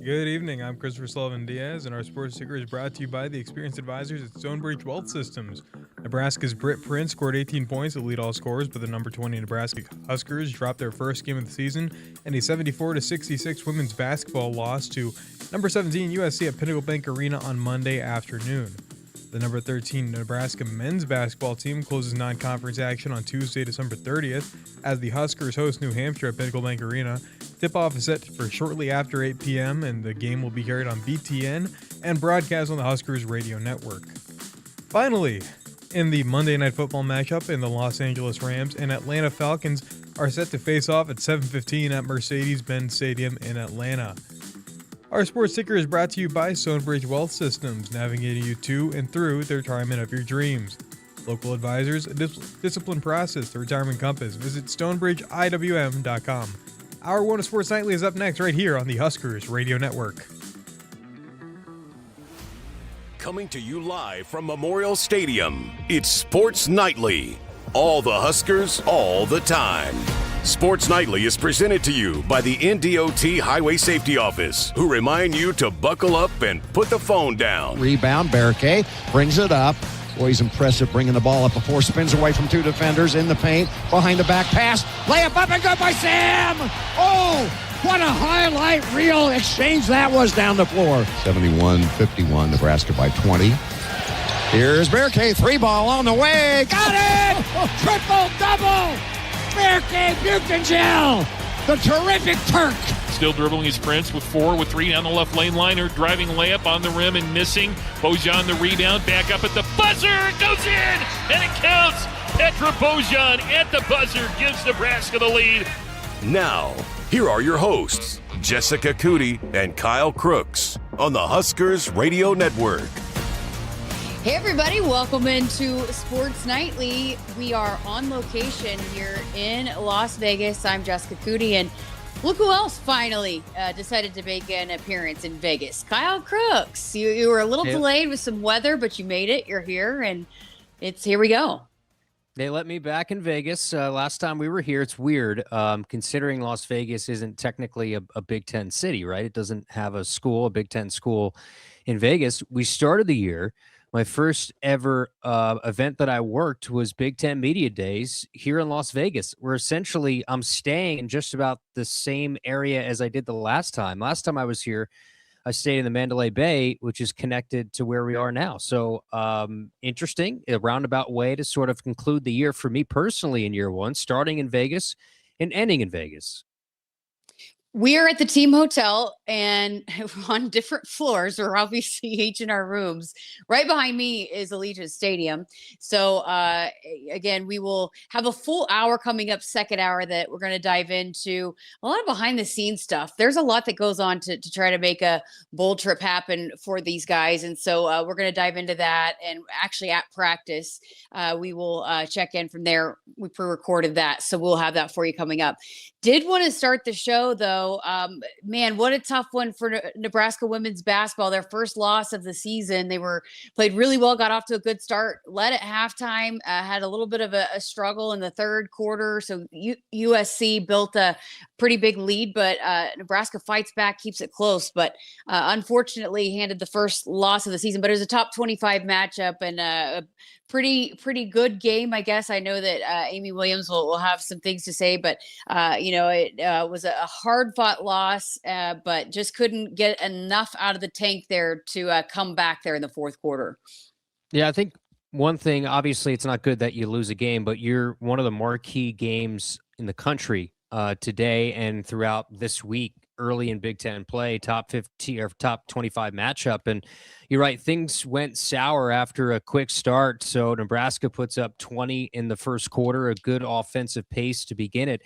Good evening. I'm Christopher Sullivan Diaz, and our sports ticker is brought to you by the experienced advisors at Stonebridge Wealth Systems. Nebraska's Britt Prince scored 18 points to lead all scorers, but the number 20 Nebraska Huskers dropped their first game of the season in a 74-66 women's basketball loss to number 17 USC at Pinnacle Bank Arena on Monday afternoon. The number 13 Nebraska men's basketball team closes non-conference action on Tuesday, December 30th, as the Huskers host New Hampshire at Pinnacle Bank Arena. Tip-off is set for shortly after 8 p.m., and the game will be carried on BTN and broadcast on the Huskers radio network. Finally, in the Monday Night Football matchup, the Los Angeles Rams and Atlanta Falcons are set to face off at 7:15 at Mercedes-Benz Stadium in Atlanta. Our sports ticker is brought to you by Stonebridge Wealth Systems, navigating you to and through the retirement of your dreams. Local advisors, a disciplined process, the retirement compass. Visit stonebridgeiwm.com. Hour 1 of Sports Nightly is up next right here on the Huskers Radio Network. Coming to you live from Memorial Stadium, it's Sports Nightly. All the Huskers, all the time. Sports Nightly is presented to you by the NDOT Highway Safety Office, who remind you to buckle up and put the phone down. Rebound, Barricade brings it up. Boy, he's impressive bringing the ball up before, spins away from two defenders in the paint, behind the back pass, layup up and good by Sam! Oh, what a highlight reel exchange that was down the floor. 71-51, Nebraska by 20. Here's Barricade, three ball on the way, got it! Triple-double! Barricade Buchengel, the terrific Turk. Still dribbling his Prince with 4, with 3 down the left lane liner, driving layup on the rim and missing. Bojan the rebound, back up at the buzzer, it goes in, and it counts. Petra Bojan at the buzzer gives Nebraska the lead. Now, here are your hosts, Jessica Coody and Kyle Crooks, on the Huskers Radio Network. Hey everybody, welcome into Sports Nightly. We are on location here in Las Vegas. I'm Jessica Coody, and look who else finally decided to make an appearance in Vegas. Kyle Crooks. You were a little delayed with some weather, but you made it. You're here, and here we go. They let me back in Vegas. Last time we were here, it's weird, considering Las Vegas isn't technically a Big Ten city, right? It doesn't have a Big Ten school in Vegas. We started the year. My first ever event that I worked was Big Ten Media Days here in Las Vegas, where essentially I'm staying in just about the same area as I did the last time. Last time I was here, I stayed in the Mandalay Bay, which is connected to where we are now. So interesting, a roundabout way to sort of conclude the year for me personally in year one, starting in Vegas and ending in Vegas. We are at the team hotel and on different floors. We're obviously each in our rooms. Right behind me is Allegiant Stadium. So again, we will have a full hour coming up, second hour, that we're going to dive into a lot of behind the scenes stuff. There's a lot that goes on to try to make a bowl trip happen for these guys. And so we're going to dive into that. And actually at practice, we will check in from there. We pre-recorded that. So we'll have that for you coming up. Did want to start the show, though. Man, what a tough one for Nebraska women's basketball. Their first loss of the season. They played really well, got off to a good start, led at halftime, had a little bit of a struggle in the third quarter. So USC built a pretty big lead, but Nebraska fights back, keeps it close, but unfortunately handed the first loss of the season. But it was a top 25 matchup and a pretty good game, I guess. I know that Amy Williams will have some things to say, but it was a hard-fought loss, but just couldn't get enough out of the tank there to come back there in the fourth quarter. Yeah, I think one thing, obviously, it's not good that you lose a game, but you're one of the marquee games in the country today and throughout this week, early in Big Ten play, top 50 or top 25 matchup. And you're right, things went sour after a quick start. So Nebraska puts up 20 in the first quarter, a good offensive pace to begin it.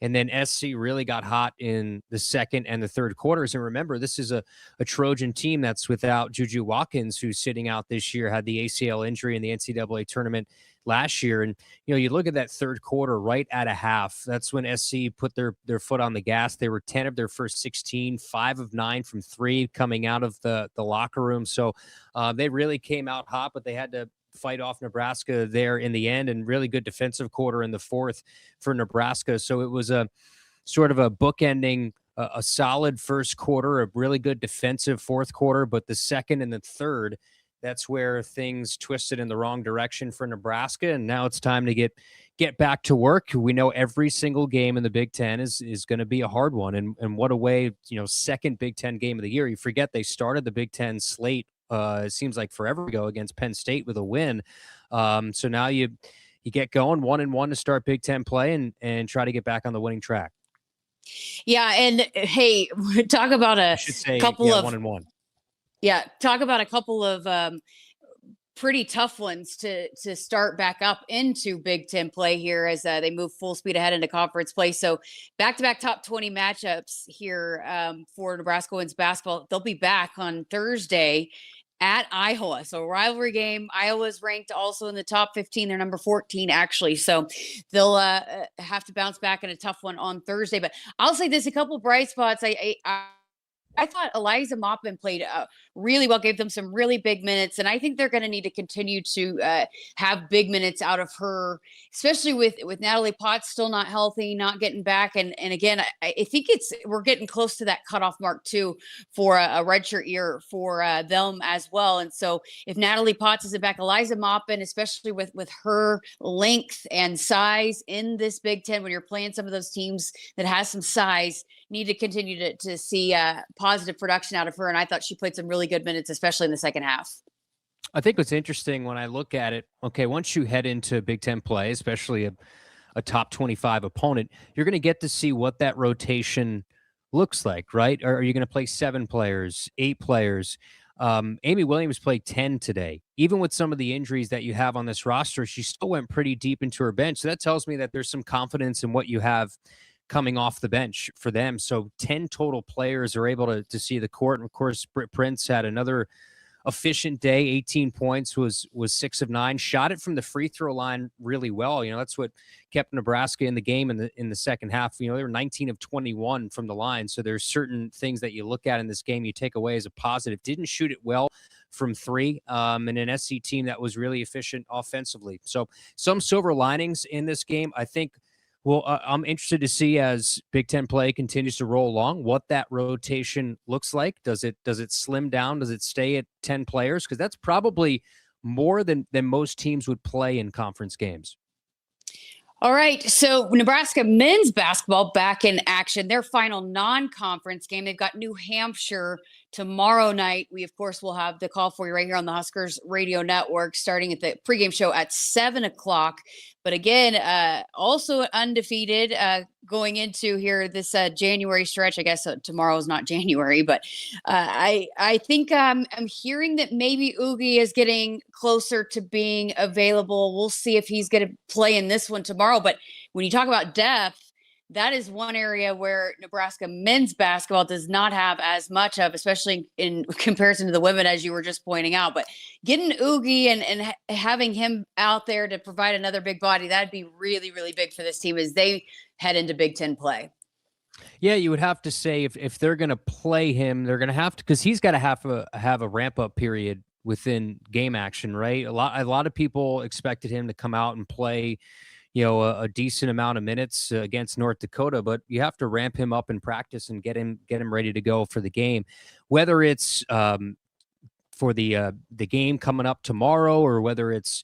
And then SC really got hot in the second and the third quarters. And remember, this is a Trojan team that's without Juju Watkins, who's sitting out this year, had the ACL injury in the NCAA tournament last year. And, you look at that third quarter right at a half. That's when SC put their foot on the gas. They were 10 of their first 16, 5 of 9 from 3 coming out of the locker room. So they really came out hot, but they had to fight off Nebraska there in the end, and really good defensive quarter in the fourth for Nebraska. So it was a sort of a bookending a solid first quarter, a really good defensive fourth quarter, but the second and the third, that's where things twisted in the wrong direction for Nebraska. And now it's time to get back to work. We know every single game in the Big Ten is going to be a hard one. And what a way, second Big Ten game of the year. You forget they started the Big Ten slate, it seems like forever ago, against Penn State with a win. So now you get going 1-1 to start Big Ten play and try to get back on the winning track. Yeah. And hey, talk about couple of 1-1. Yeah. Talk about a couple of pretty tough ones to start back up into Big Ten play here as they move full speed ahead into conference play. So back-to-back top 20 matchups here for Nebraska women's basketball. They'll be back on Thursday at Iowa. So rivalry game. Iowa's ranked also in the top 15. They're number 14, actually. So they'll have to bounce back in a tough one on Thursday. But I'll say this, a couple bright spots. I thought Eliza Maupin played really well, gave them some really big minutes. And I think they're going to need to continue to have big minutes out of her, especially with Natalie Potts still not healthy, not getting back. And again, I think we're getting close to that cutoff mark too for a redshirt year for them as well. And so if Natalie Potts isn't back, Eliza Maupin, especially with her length and size in this Big Ten, when you're playing some of those teams that has some size, need to continue to see positive production out of her. And I thought she played some really good minutes, especially in the second half. I think what's interesting when I look at it, okay, once you head into Big Ten play, especially a top 25 opponent, you're going to get to see what that rotation looks like, right? Or are you going to play 7 players, 8 players? Amy Williams played 10 today. Even with some of the injuries that you have on this roster, she still went pretty deep into her bench. So that tells me that there's some confidence in what you have coming off the bench for them. So 10 total players are able to see the court. And of course, Britt Prince had another efficient day, 18 points, was 6 of 9, shot it from the free throw line really well. That's what kept Nebraska in the game in the second half. They were 19 of 21 from the line. So there's certain things that you look at in this game you take away as a positive. Didn't shoot it well from 3, and an SC team that was really efficient offensively. So some silver linings in this game. I think, well, I'm interested to see as Big Ten play continues to roll along what that rotation looks like. Does it slim down? Does it stay at 10 players? Because that's probably more than most teams would play in conference games. All right. So Nebraska men's basketball back in action. Their final non-conference game. They've got New Hampshire tomorrow night. We, of course, will have the call for you right here on the Huskers Radio Network, starting at the pregame show at 7:00. But again, also undefeated going into here this January stretch. I guess tomorrow is not January, but I think I'm hearing that maybe Oogie is getting closer to being available. We'll see if he's going to play in this one tomorrow. But when you talk about depth, that is one area where Nebraska men's basketball does not have as much of, especially in comparison to the women, as you were just pointing out. But getting Oogie and having him out there to provide another big body, that'd be really, really big for this team as they head into Big Ten play. Yeah, you would have to say if they're going to play him, they're going to have to, because he's got to have a ramp up period within game action, right? A lot of people expected him to come out and play a decent amount of minutes against North Dakota, but you have to ramp him up in practice and get him ready to go for the game, whether it's for the game coming up tomorrow or whether it's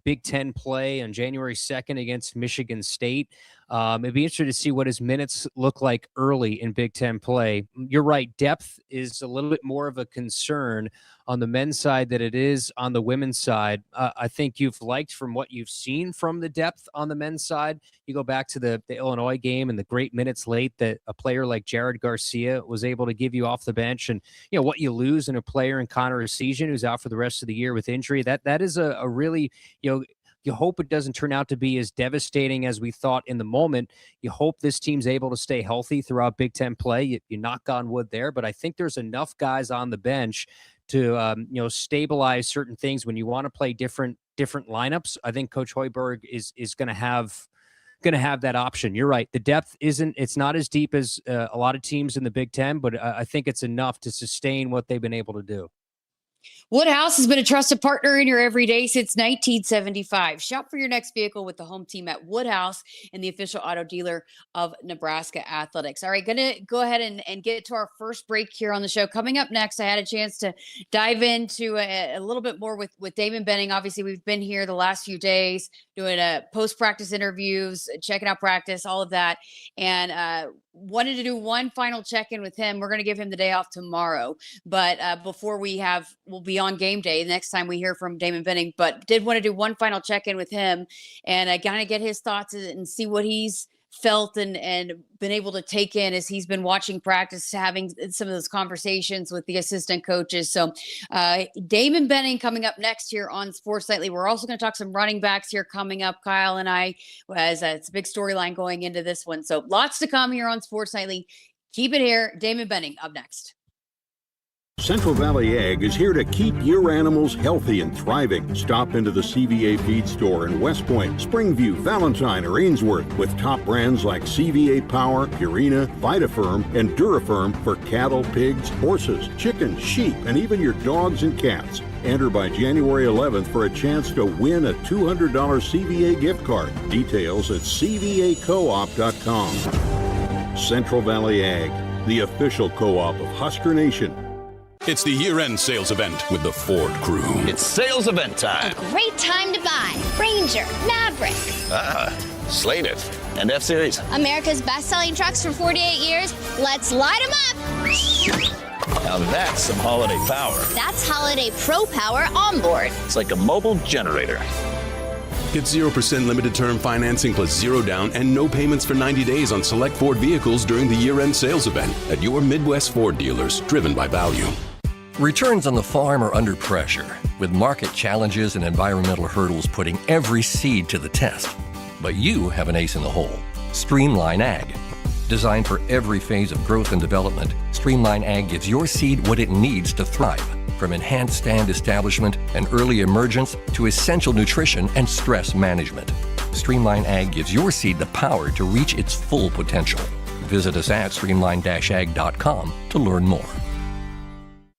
Big Ten play on January 2nd against Michigan State. It'd be interesting to see what his minutes look like early in Big Ten play. You're right. Depth is a little bit more of a concern on the men's side than it is on the women's side. I think you've liked from what you've seen from the depth on the men's side. You go back to the Illinois game and the great minutes late that a player like Jared Garcia was able to give you off the bench, and what you lose in a player in Connor Essegian who's out for the rest of the year with injury. That is a really, you hope it doesn't turn out to be as devastating as we thought in the moment. You hope this team's able to stay healthy throughout Big Ten play. You knock on wood there, but I think there's enough guys on the bench to stabilize certain things when you want to play different lineups. I think Coach Hoiberg is going to have that option. You're right. The depth it's not as deep as a lot of teams in the Big Ten, but I think it's enough to sustain what they've been able to do. Woodhouse has been a trusted partner in your everyday since 1975. Shop for your next vehicle with the home team at Woodhouse and the official auto dealer of Nebraska Athletics. All right, going to go ahead and get to our first break here on the show. Coming up next, I had a chance to dive into a little bit more with Damon Benning. Obviously, we've been here the last few days doing post-practice interviews, checking out practice, all of that, and wanted to do one final check-in with him. We're going to give him the day off tomorrow, but before we'll be on game day the next time we hear from Damon Benning, but did want to do one final check-in with him and kind of get his thoughts and see what he's felt and been able to take in as he's been watching practice, having some of those conversations with the assistant coaches. So Damon Benning coming up next here on Sports Nightly. We're also going to talk some running backs here coming up, Kyle and I, as it's a big storyline going into this one. So lots to come here on Sports Nightly. Keep it here. Damon Benning up next. Central Valley Ag is here to keep your animals healthy and thriving. Stop into the CVA Feed Store in West Point, Springview, Valentine, or Ainsworth with top brands like CVA Power, Purina, Vitafirm, and Durafirm for cattle, pigs, horses, chickens, sheep, and even your dogs and cats. Enter by January 11th for a chance to win a $200 CVA gift card. Details at cvacoop.com. Central Valley Ag, the official co-op of Husker Nation. It's the year-end sales event with the Ford crew. It's sales event time. A great time to buy Ranger, Maverick, Slated, and F-Series. America's best-selling trucks for 48 years. Let's light them up. Now that's some holiday power. That's Holiday Pro Power onboard. It's like a mobile generator. Get 0% limited term financing plus zero down and no payments for 90 days on select Ford vehicles during the year-end sales event at your Midwest Ford dealers, driven by value. Returns on the farm are under pressure, with market challenges and environmental hurdles putting every seed to the test. But you have an ace in the hole, Streamline Ag. Designed for every phase of growth and development, Streamline Ag gives your seed what it needs to thrive, from enhanced stand establishment and early emergence to essential nutrition and stress management. Streamline Ag gives your seed the power to reach its full potential. Visit us at streamline-ag.com to learn more.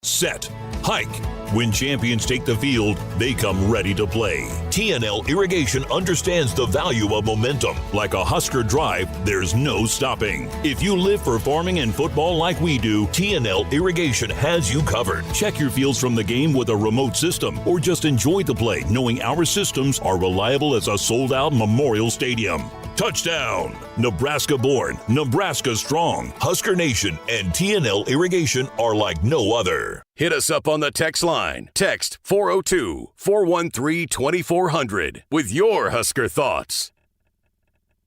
Set, hike. When champions take the field, they come ready to play. TNL Irrigation understands the value of momentum. Like a Husker drive, there's no stopping. If you live for farming and football like we do, TNL Irrigation has you covered. Check your fields from the game with a remote system, or just enjoy the play knowing our systems are reliable as a sold-out Memorial Stadium. Touchdown! Nebraska born, Nebraska strong. Husker Nation and TNL Irrigation are like no other. Hit us up on the text line. Text 402-413-2400 with your Husker thoughts.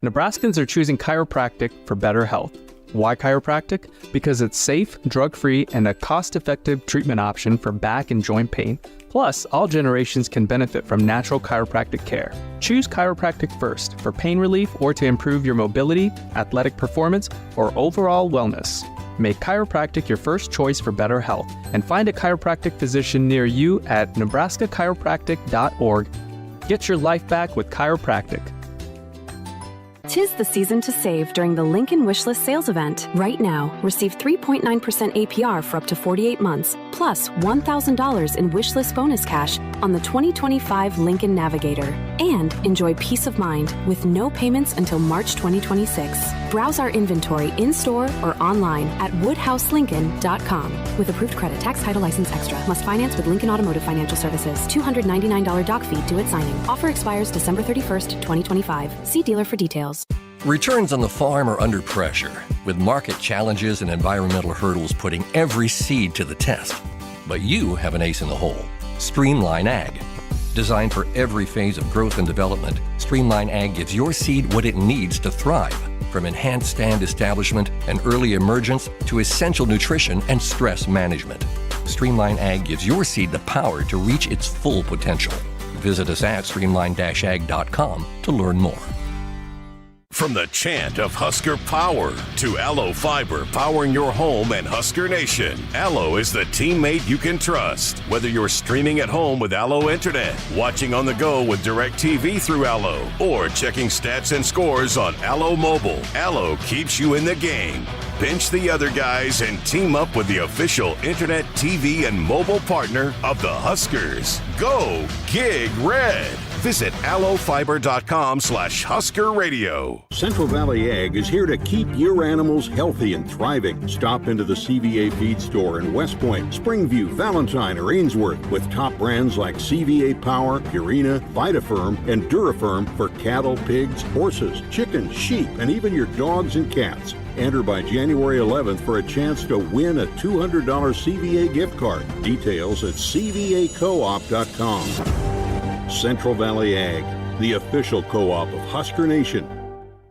Nebraskans are choosing chiropractic for better health. Why chiropractic? Because it's safe, drug-free, and a cost-effective treatment option for back and joint pain. Plus, all generations can benefit from natural chiropractic care. Choose chiropractic first for pain relief or to improve your mobility, athletic performance, or overall wellness. Make chiropractic your first choice for better health, and find a chiropractic physician near you at nebraskachiropractic.org. Get your life back with chiropractic. 'Tis the season to save during the Lincoln Wishlist sales event. Right now, receive 3.9% APR for up to 48 months, plus $1,000 in Wishlist bonus cash on the 2025 Lincoln Navigator. And enjoy peace of mind with no payments until March 2026. Browse our inventory in-store or online at woodhouselincoln.com. With approved credit, tax, title, license extra. Must finance with Lincoln Automotive Financial Services. $299 doc fee due at signing. Offer expires December 31st, 2025. See dealer for details. Returns on the farm are under pressure, with market challenges and environmental hurdles putting every seed to the test. But you have an ace in the hole, Streamline Ag. Designed for every phase of growth and development, Streamline Ag gives your seed what it needs to thrive, from enhanced stand establishment and early emergence to essential nutrition and stress management. Streamline Ag gives your seed the power to reach its full potential. Visit us at streamline-ag.com to learn more. From the chant of Husker Power to Allo Fiber powering your home and Husker Nation, Allo is the teammate you can trust. Whether you're streaming at home with Allo Internet, watching on the go with DirecTV through Allo, or checking stats and scores on Allo Mobile, Allo keeps you in the game. bench the other guys and team up with the official internet, TV, and mobile partner of the Huskers. Go Gig Red. Visit allofiber.com/Husker Radio. Central Valley Ag is here to keep your animals healthy and thriving. Stop into the CVA Feed Store in West Point, Springview, Valentine, or Ainsworth with top brands like CVA Power, Purina, Vitafirm, and Durafirm for cattle, pigs, horses, chickens, sheep, and even your dogs and cats. Enter by January 11th for a chance to win a $200 CVA gift card. Details at cvacoop.com. Central Valley Ag, the official co-op of Husker Nation.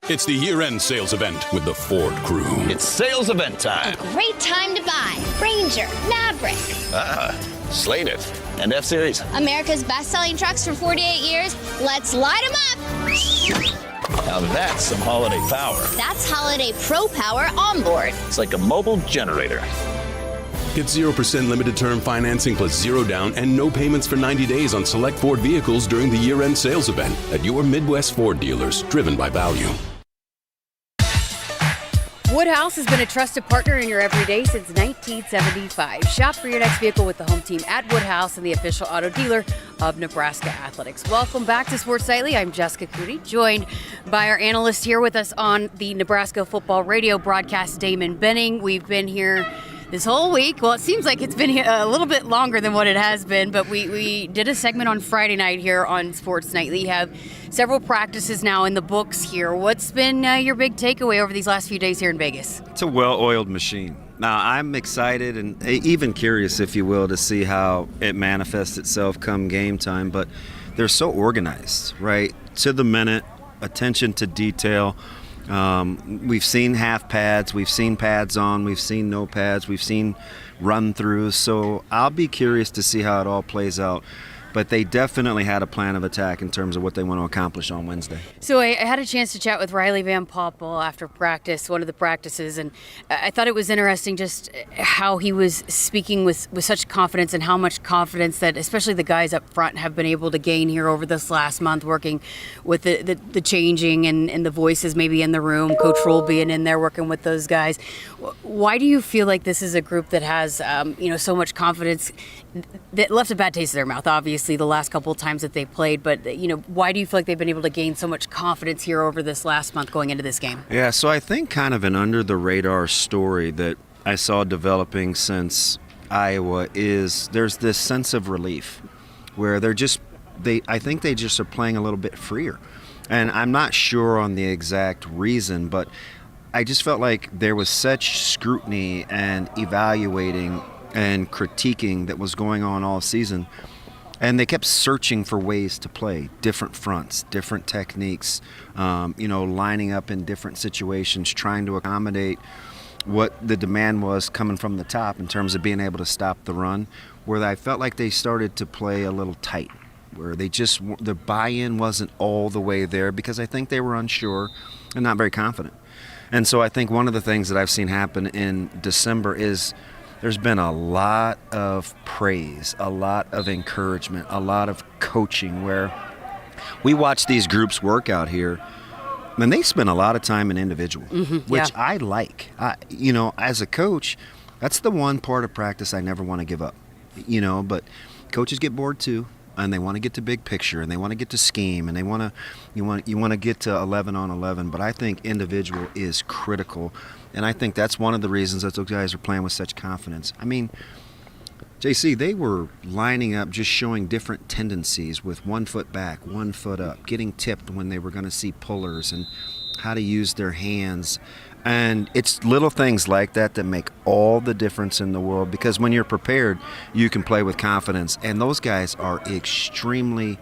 It's the year-end sales event with the Ford crew. It's sales event time. Great time to buy Ranger, Maverick. Slated and F-Series. America's best-selling trucks for 48 years. Let's light them up. Now that's some holiday power. That's Holiday Pro Power onboard. It's like a mobile generator. Get 0% limited term financing plus zero down and no payments for 90 days on select Ford vehicles during the year-end sales event at your Midwest Ford dealers, driven by value. Woodhouse has been a trusted partner in your everyday since 1975. Shop for your next vehicle with the home team at Woodhouse and the official auto dealer of Nebraska Athletics. Welcome back to Sports Nightly. I'm Jessica Coody, joined by our analyst here with us on the Nebraska Football Radio broadcast, Damon Benning. We've been here this whole week. Well, it seems like it's been a little bit longer than what it has been, but we did a segment on Friday night here on Sports Nightly. You have several practices now in the books here. What's been your big takeaway over these last few days here in Vegas? It's a well-oiled machine. Now, I'm excited and even curious, if you will, to see how it manifests itself come game time, but they're so organized, right? To the minute, attention to detail. We've seen half pads, we've seen pads on, we've seen no pads, we've seen run-throughs, so I'll be curious to see how it all plays out. But they definitely had a plan of attack in terms of what they want to accomplish on Wednesday. So I had a chance to chat with Riley Van Poppel after practice, one of the practices, and I thought it was interesting just how he was speaking with such confidence and how much confidence that especially the guys up front have been able to gain here over this last month, working with the changing and the voices maybe in the room, Coach Rule being in there working with those guys. Why do you feel like this is a group that has so much confidence that left a bad taste in their mouth, obviously, the last couple of times that they played, but, why do you feel like they've been able to gain so much confidence here over this last month going into this game? Yeah, so I think kind of an under-the-radar story that I saw developing since Iowa is there's this sense of relief where I think they just are playing a little bit freer. And I'm not sure on the exact reason, but I just felt like there was such scrutiny and evaluating and critiquing that was going on all season, and they kept searching for ways to play different fronts, different techniques, lining up in different situations, trying to accommodate what the demand was coming from the top in terms of being able to stop the run, where I felt like they started to play a little tight, where the buy-in wasn't all the way there because I think they were unsure and not very confident. And so I think one of the things that I've seen happen in December is there's been a lot of praise, a lot of encouragement, a lot of coaching where we watch these groups work out here, and they spend a lot of time in individual, which I like. As a coach, that's the one part of practice I never want to give up, but coaches get bored too. And they want to get to big picture, and they want to get to scheme, and you want to get to 11 on 11. But I think individual is critical, and I think that's one of the reasons that those guys are playing with such confidence. I mean, JC, they were lining up, just showing different tendencies with 1 foot back, 1 foot up, getting tipped when they were going to see pullers, and how to use their hands. And it's little things like that that make all the difference in the world, because when you're prepared, you can play with confidence. And those guys are extremely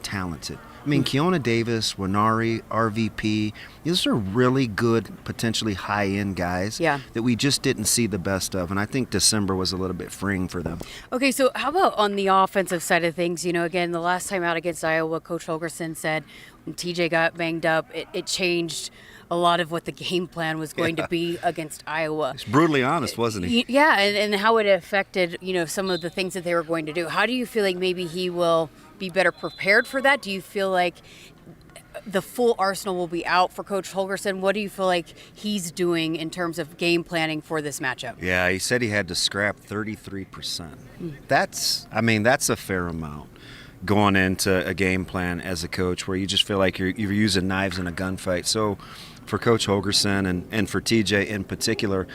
talented. I mean, Keona Davis, Winari, RVP, these are really good, potentially high-end guys that we just didn't see the best of. And I think December was a little bit freeing for them. Okay, so how about on the offensive side of things? Again, the last time out against Iowa, Coach Holgerson said when TJ got banged up, it changed a lot of what the game plan was going to be against Iowa. He's brutally honest, wasn't he? Yeah, and how it affected, some of the things that they were going to do. How do you feel like maybe he will be better prepared for that? Do you feel like the full arsenal will be out for Coach Holgerson. What do you feel like he's doing in terms of game planning for this matchup? Yeah, he said he had to scrap 33%. That's a fair amount going into a game plan as a coach where you just feel like you're using knives in a gunfight. So for Coach Holgerson and for TJ in particular,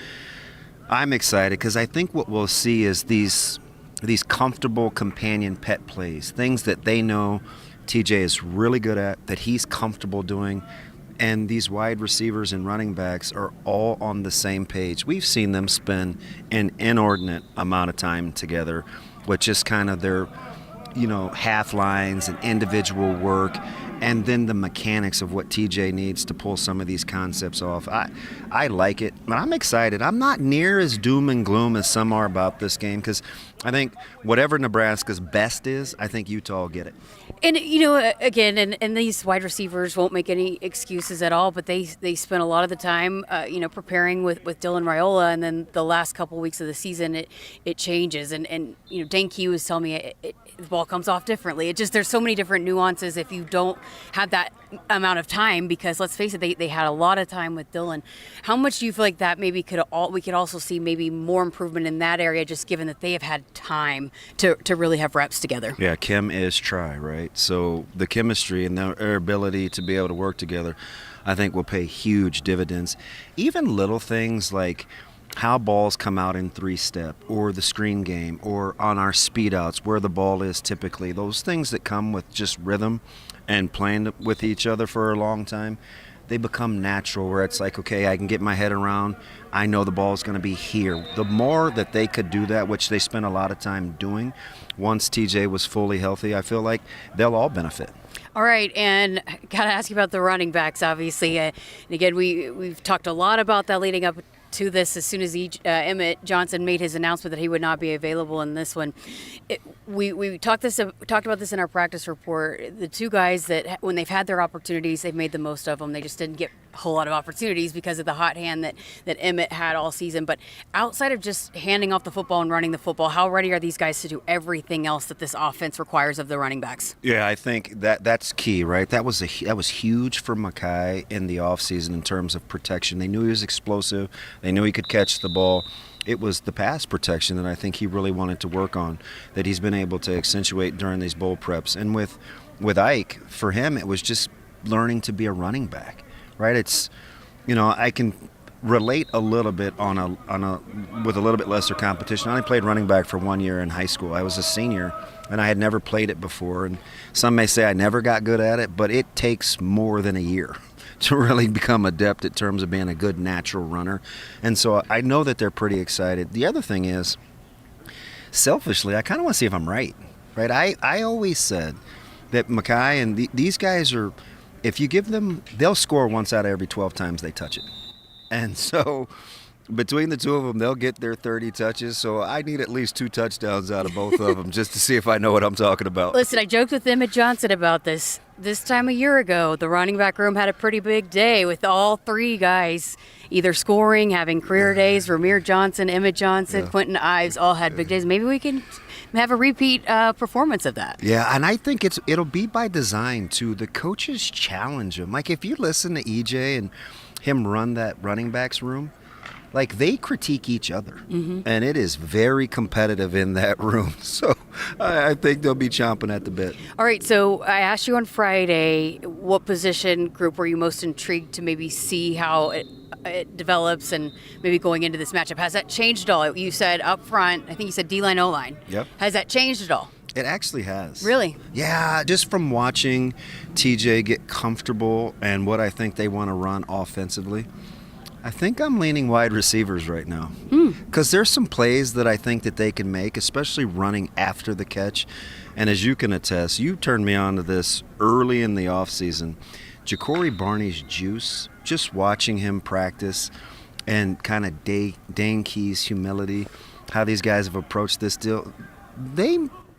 I'm excited because I think what we'll see is these comfortable companion pet plays, things that they know TJ is really good at, that he's comfortable doing, and these wide receivers and running backs are all on the same page. We've seen them spend an inordinate amount of time together with just kind of their, half lines and individual work, and then the mechanics of what TJ needs to pull some of these concepts off. I like it, but I'm excited. I'm not near as doom and gloom as some are about this game because I think whatever Nebraska's best is, I think Utah will get it. And, again, and these wide receivers won't make any excuses at all, but they spent a lot of the time, preparing with Dylan Raiola, and then the last couple weeks of the season, it changes. And Dan Key was telling me the ball comes off differently. There's so many different nuances if you don't have that amount of time, because let's face it, they had a lot of time with Dylan. How much do you feel like that maybe we could also see maybe more improvement in that area, just given that they have had time to really have reps together? Yeah, chem is try, right? So the chemistry and their ability to be able to work together, I think, will pay huge dividends. Even little things like how balls come out in three-step, or the screen game, or on our speed outs where the ball is typically, those things that come with just rhythm and playing with each other for a long time, they become natural where it's like, okay, I can get my head around, I know the ball is going to be here. The more that they could do that, which they spent a lot of time doing, once TJ was fully healthy, I feel like they'll all benefit. All right, and got to ask you about the running backs, obviously. And again, we've talked a lot about that leading up to this. As soon as Emmett Johnson made his announcement that he would not be available in this one, we talked about this in our practice report. The two guys that, when they've had their opportunities, they've made the most of them. They just didn't get a whole lot of opportunities because of the hot hand that Emmett had all season. But outside of just handing off the football and running the football, how ready are these guys to do everything else that this offense requires of the running backs? Yeah, I think that's key, right? That was huge for Mackay in the offseason in terms of protection. They knew he was explosive. They knew he could catch the ball. It was the pass protection that I think he really wanted to work on, that he's been able to accentuate during these bowl preps. And with Ike, for him, it was just learning to be a running back, right? It's, I can relate a little bit with a little bit lesser competition. I only played running back for 1 year in high school. I was a senior, and I had never played it before. And some may say I never got good at it, but it takes more than a year to really become adept in terms of being a good natural runner. And so I know that they're pretty excited. The other thing is, selfishly, I kind of want to see if I'm right? I always said that Mackay and these guys are, if you give them, they'll score once out of every 12 times they touch it. And so between the two of them, they'll get their 30 touches. So I need at least 2 touchdowns out of both of them just to see if I know what I'm talking about. Listen, I joked with Emmett Johnson about this. This time a year ago, the running back room had a pretty big day with all 3 guys either scoring, having career days. Ramir Johnson, Emmett Johnson, Quentin Ives all had big days. Maybe we can have a repeat performance of that. Yeah, and I think it'll be by design, too. The coaches challenge them. Like, if you listen to EJ and him run that running backs room, like, they critique each other, and it is very competitive in that room. So I think they'll be chomping at the bit. All right, so I asked you on Friday, what position group were you most intrigued to maybe see how it develops and maybe going into this matchup? Has that changed at all? You said up front, I think you said D-line, O-line. Yep. Has that changed at all? It actually has. Really? Yeah, just from watching TJ get comfortable and what I think they want to run offensively, I think I'm leaning wide receivers right now, because there's some plays that I think that they can make, especially running after the catch. And as you can attest, you turned me on to this early in the offseason. Ja'Cory Barney's juice, just watching him practice and kind of Dane Key's humility, how these guys have approached this deal,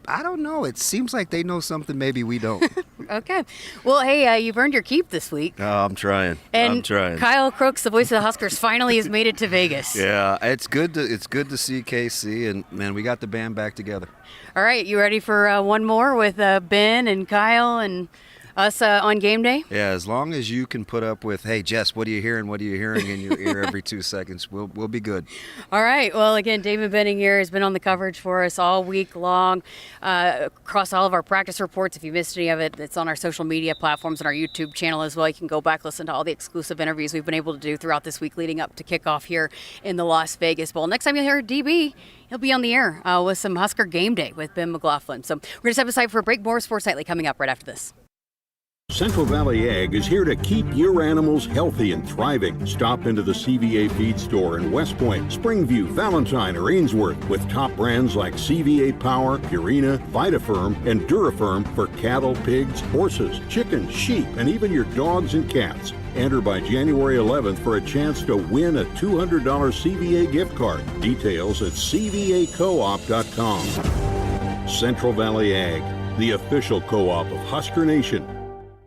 I don't know. It seems like they know something maybe we don't. Okay. Well, hey, you've earned your keep this week. Oh, I'm trying. And I'm trying. Kyle Crooks, the voice of the Huskers, finally has made it to Vegas. Yeah, it's good to see KC, and man, we got the band back together. All right, you ready for one more with Ben and Kyle and us on game day? Yeah, as long as you can put up with, hey, Jess, what are you hearing? What are you hearing in your ear every 2 seconds? We'll be good. All right. Well, again, David Benning here has been on the coverage for us all week long across all of our practice reports. If you missed any of it, it's on our social media platforms and our YouTube channel as well. You can go back, listen to all the exclusive interviews we've been able to do throughout this week leading up to kickoff here in the Las Vegas Bowl. Next time you'll hear DB, he'll be on the air with some Husker Game Day with Ben McLaughlin. So we're going to step aside for a break. More Sports Nightly coming up right after this. Central Valley Ag is here to keep your animals healthy and thriving. Stop into the CVA Feed Store in West Point, Springview, Valentine, or Ainsworth with top brands like CVA Power, Purina, Vitafirm, and Durafirm for cattle, pigs, horses, chickens, sheep, and even your dogs and cats. Enter by January 11th for a chance to win a $200 CVA gift card. Details at cvacoop.com. Central Valley Ag, the official co-op of Husker Nation.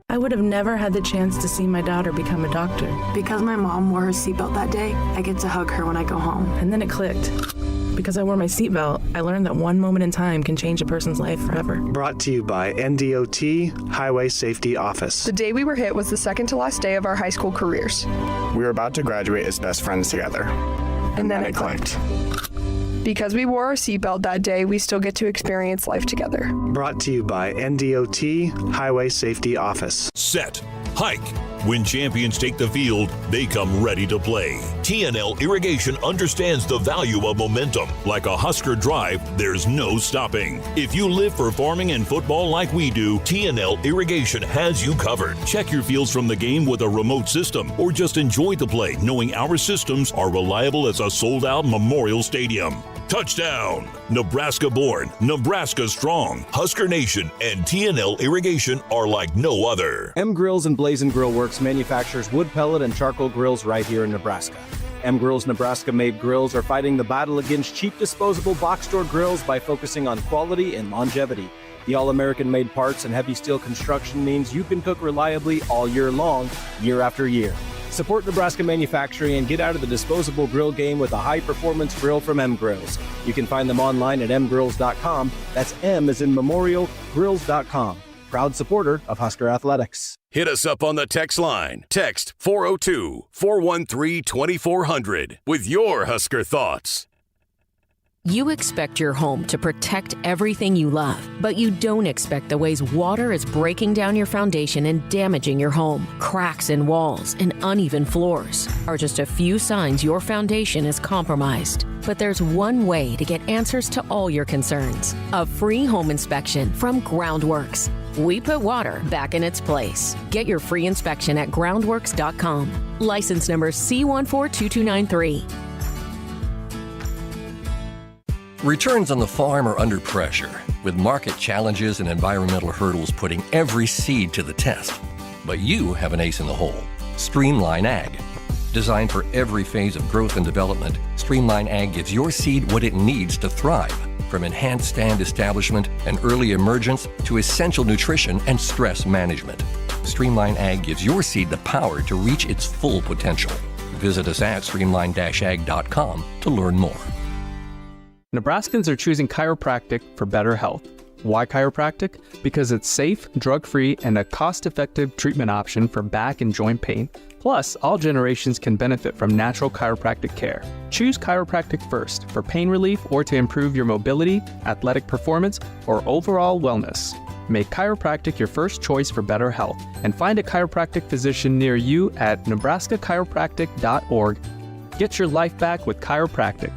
I would have never had the chance to see my daughter become a doctor. Because my mom wore her seatbelt that day, I get to hug her when I go home. And then it clicked. Because I wore my seatbelt, I learned that one moment in time can change a person's life forever. Brought to you by NDOT Highway Safety Office. The day we were hit was the second to last day of our high school careers. We were about to graduate as best friends together. And then it clicked. Because we wore our seatbelt that day, we still get to experience life together. Brought to you by NDOT Highway Safety Office. Set, hike. When champions take the field, they come ready to play. TNL Irrigation understands the value of momentum. Like a Husker drive, there's no stopping. If you live for farming and football like we do, TNL Irrigation has you covered. Check your fields from the game with a remote system, or just enjoy the play knowing our systems are reliable as a sold-out Memorial Stadium. Touchdown! Nebraska born, Nebraska strong. Husker Nation and TNL Irrigation are like no other. M Grills and Blazing Grill Works manufactures wood pellet and charcoal grills right here in Nebraska. M Grills Nebraska-made grills are fighting the battle against cheap disposable box store grills by focusing on quality and longevity. The All-American made parts and heavy steel construction means you can cook reliably all year long, year after year. Support Nebraska manufacturing and get out of the disposable grill game with a high-performance grill from M Grills. You can find them online at mgrills.com. That's M as in Memorial, grills.com. Proud supporter of Husker Athletics. Hit us up on the text line. Text 402-413-2400 with your Husker thoughts. You expect your home to protect everything you love, but you don't expect the ways water is breaking down your foundation and damaging your home. Cracks in walls and uneven floors are just a few signs your foundation is compromised. But there's one way to get answers to all your concerns: a free home inspection from Groundworks. We put water back in its place. Get your free inspection at groundworks.com. License number C142293. Returns on the farm are under pressure, with market challenges and environmental hurdles putting every seed to the test. But you have an ace in the hole: Streamline Ag. Designed for every phase of growth and development, Streamline Ag gives your seed what it needs to thrive, from enhanced stand establishment and early emergence to essential nutrition and stress management. Streamline Ag gives your seed the power to reach its full potential. Visit us at streamline-ag.com to learn more. Nebraskans are choosing chiropractic for better health. Why chiropractic? Because it's safe, drug-free, and a cost-effective treatment option for back and joint pain. Plus, all generations can benefit from natural chiropractic care. Choose chiropractic first for pain relief or to improve your mobility, athletic performance, or overall wellness. Make chiropractic your first choice for better health, and find a chiropractic physician near you at nebraskachiropractic.org. Get your life back with chiropractic.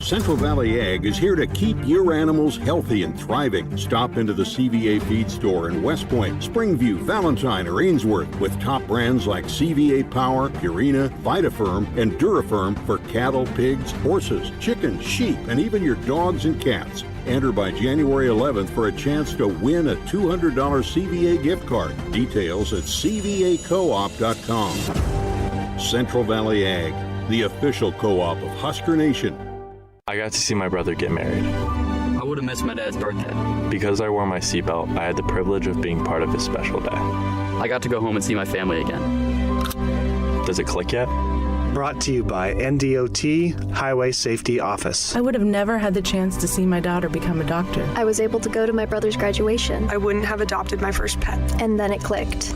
Central Valley Ag is here to keep your animals healthy and thriving. Stop into the CVA Feed Store in West Point, Springview, Valentine, or Ainsworth with top brands like CVA Power, Purina, Vitafirm, and Durafirm for cattle, pigs, horses, chickens, sheep, and even your dogs and cats. Enter by January 11th for a chance to win a $200 CVA gift card. Details at cvacoop.com. Central Valley Ag, the official co-op of Husker Nation. I got to see my brother get married. I would have missed my dad's birthday. Because I wore my seatbelt, I had the privilege of being part of his special day. I got to go home and see my family again. Does it click yet? Brought to you by NDOT Highway Safety Office. I would have never had the chance to see my daughter become a doctor. I was able to go to my brother's graduation. I wouldn't have adopted my first pet. And then it clicked.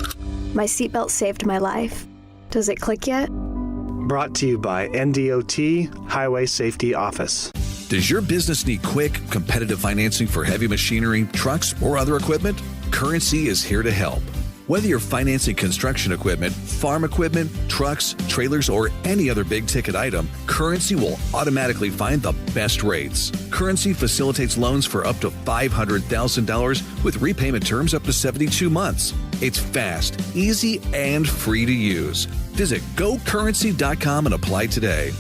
My seatbelt saved my life. Does it click yet? Brought to you by NDOT Highway Safety Office. Does your business need quick, competitive financing for heavy machinery, trucks, or other equipment? Currency is here to help. Whether you're financing construction equipment, farm equipment, trucks, trailers, or any other big-ticket item, Currency will automatically find the best rates. Currency facilitates loans for up to $500,000 with repayment terms up to 72 months. It's fast, easy, and free to use. Visit GoCurrency.com and apply today.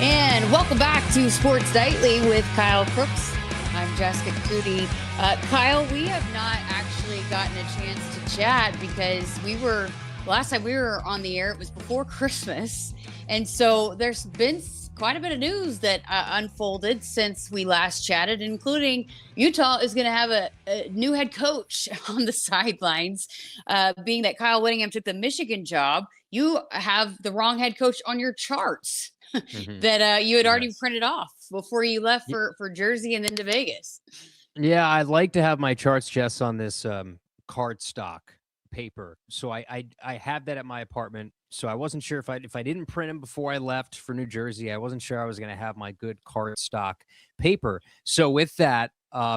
And welcome back to Sports Nightly with Kyle Crooks. I'm Jessica Coody. Kyle, we have not actually gotten a chance to chat because last time we were on the air, it was before Christmas. And so there's been quite a bit of news that unfolded since we last chatted, including Utah is going to have a new head coach on the sidelines. Being that Kyle Whittingham took the Michigan job, you have the wrong head coach on your charts. That you had already printed off before you left for Jersey and then to Vegas. Yeah, I'd like to have my charts, Jess, on this cardstock paper. So I have that at my apartment. So I wasn't sure if I didn't print them before I left for New Jersey, I wasn't sure I was going to have my good cardstock paper. So with that,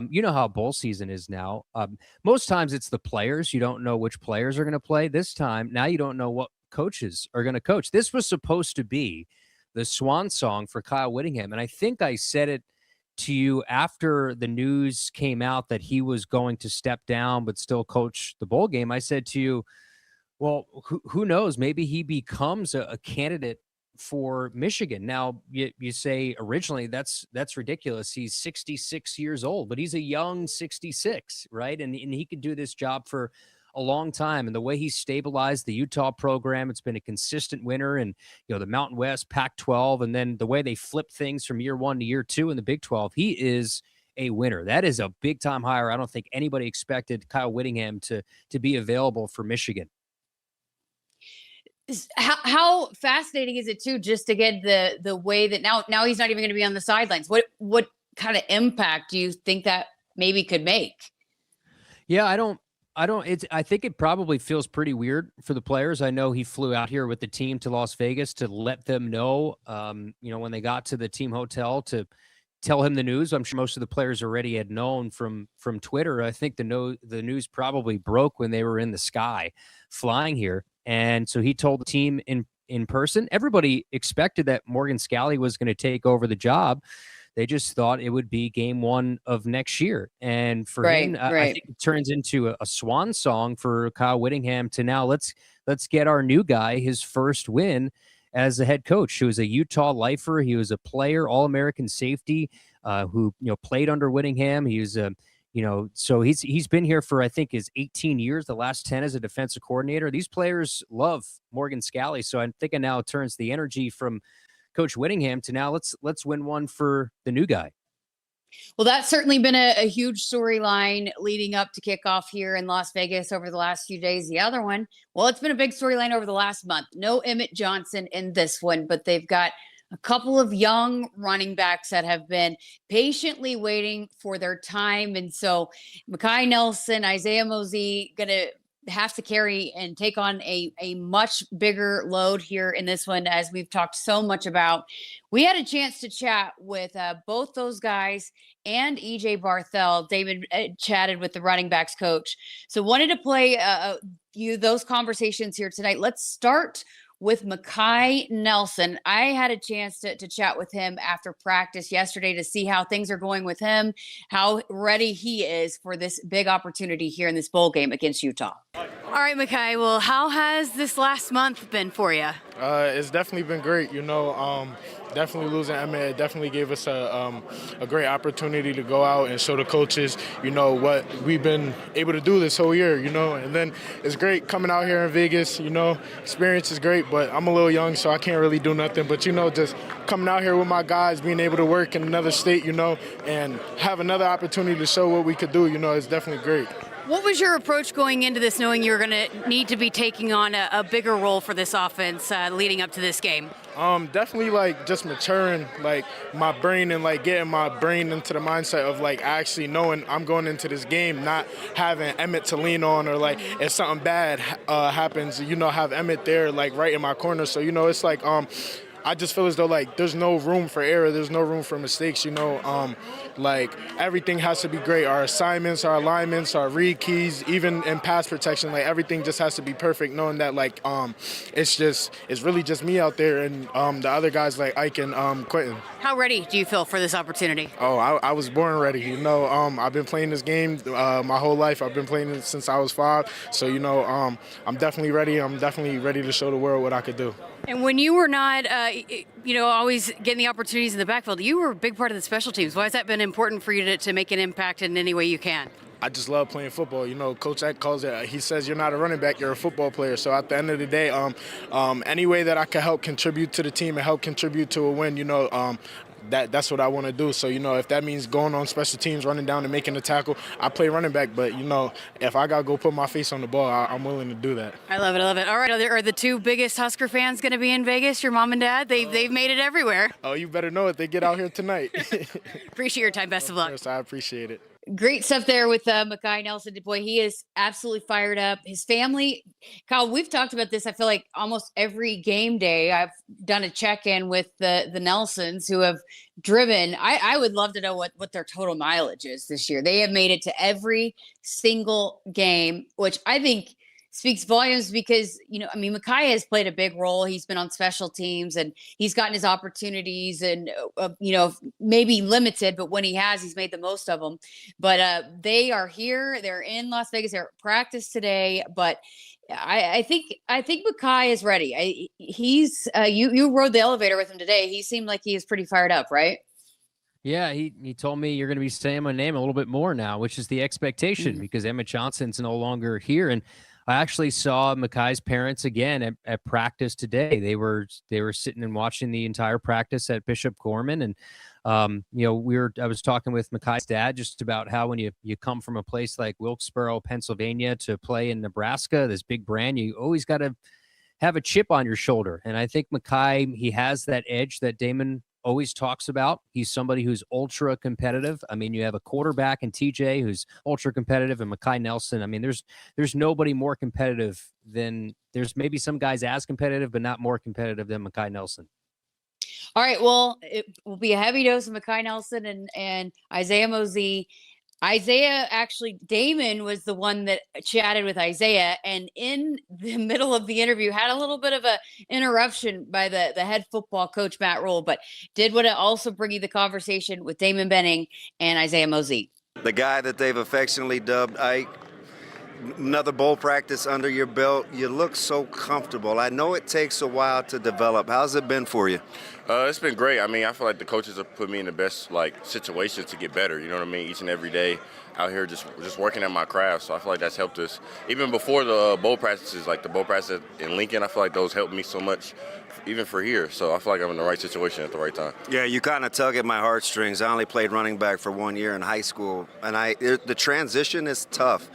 you know how bowl season is now. Most times it's the players. You don't know which players are going to play. This time, now you don't know what coaches are going to coach. This was supposed to be the swan song for Kyle Whittingham. And I think I said it to you after the news came out that he was going to step down but still coach the bowl game. I said to you, well, who knows? Maybe he becomes a candidate for Michigan. Now, you say originally that's ridiculous. He's 66 years old, but he's a young 66, right? And he could do this job for a long time. And the way he stabilized the Utah program, it's been a consistent winner. And, the Mountain West, Pac-12, and then the way they flipped things from year 1 to year 2 in the Big 12, he is a winner. That is a big-time hire. I don't think anybody expected Kyle Whittingham to be available for Michigan. How fascinating is it, too, just to get the way that now he's not even going to be on the sidelines? What kind of impact do you think that maybe could make? Yeah, I think it probably feels pretty weird for the players. I know he flew out here with the team to Las Vegas to let them know, when they got to the team hotel to tell him the news. I'm sure most of the players already had known from Twitter. I think the news probably broke when they were in the sky flying here. And so he told the team in person. Everybody expected that Morgan Scalley was going to take over the job. They just thought it would be game 1 of next year. And for him, I think it turns into a swan song for Kyle Whittingham to now let's get our new guy his first win as a head coach. He was a Utah lifer. He was a player, All-American safety who, played under Whittingham. He was so he's been here for, I think, his 18 years, the last 10 as a defensive coordinator. These players love Morgan Scalley. So I think it now turns the energy from Coach Whittingham to now let's win one for the new guy. Well, that's certainly been a huge storyline leading up to kickoff here in Las Vegas over the last few days. The other one, well, it's been a big storyline over the last month. No Emmett Johnson in this one, but they've got a couple of young running backs that have been patiently waiting for their time. And so Mekhi Nelson, Isaiah Mosey, going to have to carry and take on a much bigger load here in this one, as we've talked so much about. We had a chance to chat with both those guys and EJ Barthel. David chatted with the running backs coach. So wanted to play those conversations here tonight. Let's start with Mekhi Nelson. I had a chance to chat with him after practice yesterday to see how things are going with him, how ready he is for this big opportunity here in this bowl game against Utah. All right, Mekhi, well, how has this last month been for you? It's definitely been great. Definitely losing Emmett, it definitely gave us a great opportunity to go out and show the coaches, what we've been able to do this whole year, and then it's great coming out here in Vegas, experience is great, but I'm a little young, so I can't really do nothing, but, just coming out here with my guys, being able to work in another state, and have another opportunity to show what we could do, it's definitely great. What was your approach going into this, knowing you were going to need to be taking on a bigger role for this offense leading up to this game? Definitely like just maturing like my brain and like getting my brain into the mindset of like actually knowing I'm going into this game, not having Emmett to lean on, or like if something bad happens, have Emmett there like right in my corner. So it's like I just feel as though like there's no room for error, there's no room for mistakes. Like everything has to be great. Our assignments, our alignments, our read keys, even in pass protection, like everything just has to be perfect. Knowing that like it's really just me out there and the other guys like Ike and Quentin. How ready do you feel for this opportunity? Oh, I was born ready. I've been playing this game my whole life. I've been playing it since I was 5. So I'm definitely ready. I'm definitely ready to show the world what I could do. And when you were not, always getting the opportunities in the backfield, you were a big part of the special teams. Why has that been important for you to make an impact in any way you can? I just love playing football. Coach Eck calls it, he says you're not a running back, you're a football player. So at the end of the day, any way that I can help contribute to the team and help contribute to a win, that's what I want to do. So, if that means going on special teams, running down and making a tackle, I play running back. But, if I got to go put my face on the ball, I'm willing to do that. I love it. All right. Are the 2 biggest Husker fans going to be in Vegas, your mom and dad? They've made it everywhere. Oh, you better know it. They get out here tonight. Appreciate your time. Best of luck. Yes, I appreciate it. Great stuff there with Mekhi Nelson. Boy, he is absolutely fired up. His family, Kyle, we've talked about this. I feel like almost every game day I've done a check-in with the Nelsons who have driven. I would love to know what their total mileage is this year. They have made it to every single game, which I think speaks volumes because, Mekhi has played a big role. He's been on special teams and he's gotten his opportunities and, maybe limited, but when he has, he's made the most of them. But they are here. They're in Las Vegas. They're at practice today. But I think Mekhi is ready. He's you rode the elevator with him today. He seemed like he is pretty fired up, right? Yeah, he told me you're going to be saying my name a little bit more now, which is the expectation because Emmett Johnson's no longer here. And I actually saw Mekhi's parents again at practice today. They were sitting and watching the entire practice at Bishop Gorman. And, I was talking with Mekhi's dad just about how when you come from a place like Wilkesboro, Pennsylvania to play in Nebraska, this big brand, you always got to have a chip on your shoulder. And I think Mekhi, he has that edge that Damon always talks about. He's somebody who's ultra competitive. I mean, you have a quarterback in TJ who's ultra competitive and Mekhi Nelson. I mean, there's nobody more competitive than there's maybe some guys as competitive, but not more competitive than Mekhi Nelson. All right. Well, it will be a heavy dose of Mekhi Nelson and Isaiah Mosey. Damon was the one that chatted with Isaiah, and in the middle of the interview had a little bit of a interruption by the head football coach, Matt Rule, but did want to also bring you the conversation with Damon Benning and Isaiah Mosey. The guy that they've affectionately dubbed Ike, another bowl practice under your belt. You look so comfortable. I know it takes a while to develop. How's it been for you? It's been great. I mean, I feel like the coaches have put me in the best situations to get better. You know what I mean? Each and every day out here just working at my craft. So I feel like that's helped us. Even before the bowl practices, like the bowl practice in Lincoln, I feel like those helped me so much, even for here. So I feel like I'm in the right situation at the right time. Yeah, you kind of tug at my heartstrings. I only played running back for 1 year in high school, and the transition is tough.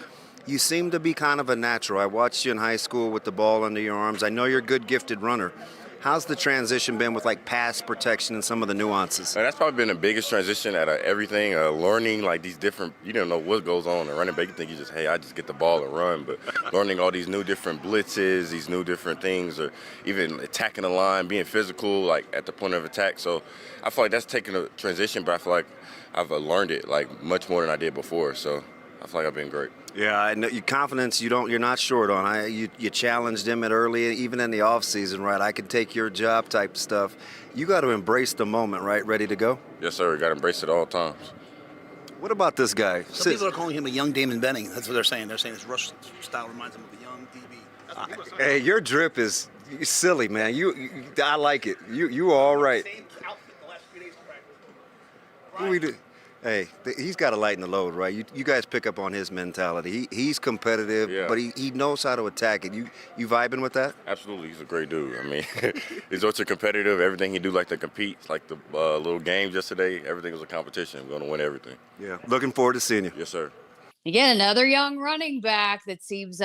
You seem to be kind of a natural. I watched you in high school with the ball under your arms. I know you're a good, gifted runner. How's the transition been with pass protection and some of the nuances? That's probably been the biggest transition out of everything. Learning these different, you don't know what goes on in running back. You think I just get the ball and run. But learning all these new different blitzes, these new different things, or even attacking the line, being physical, at the point of attack. So I feel like that's taken a transition, but I feel like I've learned it much more than I did before. So I feel like I've been great. Yeah, I know your confidence. You're not short on. You challenged him early, even in the off season, right? I can take your job type stuff. You got to embrace the moment, right? Ready to go? Yes, sir. You got to embrace it all times. What about this guy? Some people are calling him a young Damon Benning. That's what they're saying. They're saying his rush style reminds him of a young DB. Hey, your drip is silly, man. I like it. You all right? Same outfit the last few days of practice. What we do? Hey, he's got to lighten the load, right? You guys pick up on his mentality. He's competitive, but he knows how to attack it. You vibing with that? Absolutely. He's a great dude. I mean, he's ultra competitive. Everything he do to compete. The little games yesterday, everything was a competition. We're going to win everything. Yeah. Looking forward to seeing you. Yes, sir. Again, another young running back that seems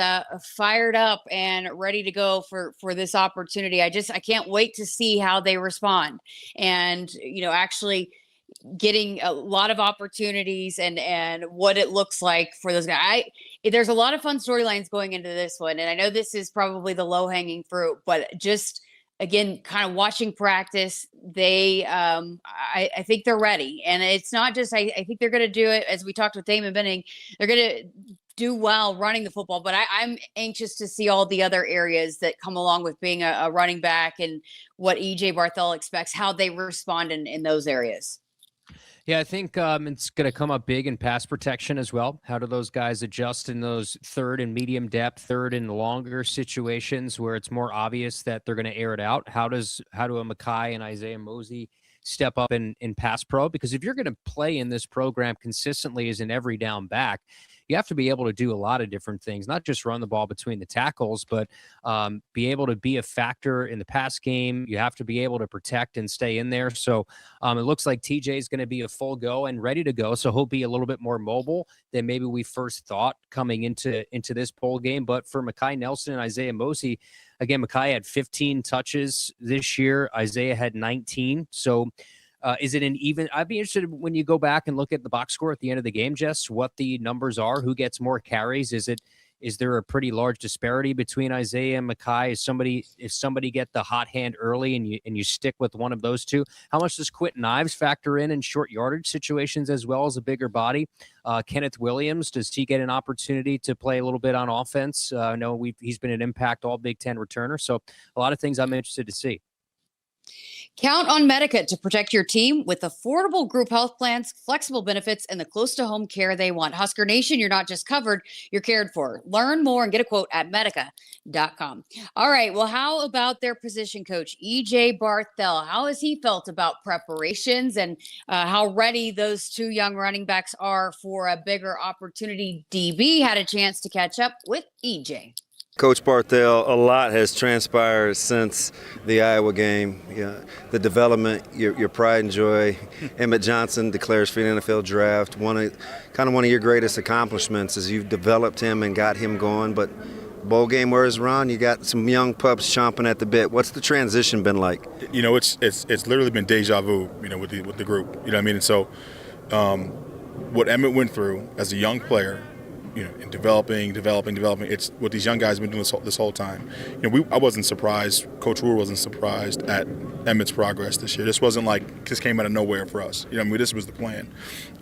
fired up and ready to go for this opportunity. I can't wait to see how they respond, and actually getting a lot of opportunities and what it looks like for those guys. There's a lot of fun storylines going into this one, and I know this is probably the low hanging fruit, but just again, kind of watching practice, I think they're ready. And it's not just, I think they're going to do it, as we talked with Damon Benning, they're going to do well running the football, but I'm anxious to see all the other areas that come along with being a running back and what EJ Barthel expects, how they respond in those areas. Yeah, I think it's going to come up big in pass protection as well. How do those guys adjust in those third and medium depth, third and longer situations where it's more obvious that they're going to air it out? How do a Mackay and Isaiah Mosey step up in pass pro? Because if you're going to play in this program consistently as an every down back, you have to be able to do a lot of different things, not just run the ball between the tackles, but be able to be a factor in the pass game. You have to be able to protect and stay in there. So it looks like TJ is going to be a full go and ready to go. So he'll be a little bit more mobile than maybe we first thought coming into this bowl game. But for Mackay Nelson and Isaiah Mosey, again, Mackay had 15 touches this year. Isaiah had 19. So is it an even? I'd be interested when you go back and look at the box score at the end of the game, Jess, what the numbers are, who gets more carries. Is there a pretty large disparity between Isaiah and Mackay? If somebody get the hot hand early and you stick with one of those two, how much does Quentin Ives factor in short yardage situations as well as a bigger body? Kenneth Williams, does he get an opportunity to play a little bit on offense? I know he's been an impact all Big Ten returner. So a lot of things I'm interested to see. Count on Medica to protect your team with affordable group health plans, flexible benefits, and the close-to-home care they want. Husker Nation, you're not just covered, you're cared for. Learn more and get a quote at medica.com. All right, well, how about their position coach, EJ Barthel? How has he felt about preparations and how ready those two young running backs are for a bigger opportunity? DB had a chance to catch up with EJ. Coach Barthel, a lot has transpired since the Iowa game. The development, your pride and joy. Emmett Johnson declares for the NFL draft. One of your greatest accomplishments is you've developed him and got him going. But bowl game, where's Ron? You got some young pups chomping at the bit. What's the transition been like? It's literally been deja vu. With the group. You know what I mean? And so, what Emmett went through as a young player. And developing. It's what these young guys have been doing this whole time. I wasn't surprised. Coach Ruhr wasn't surprised at Emmett's progress this year. This wasn't like this came out of nowhere for us. This was the plan.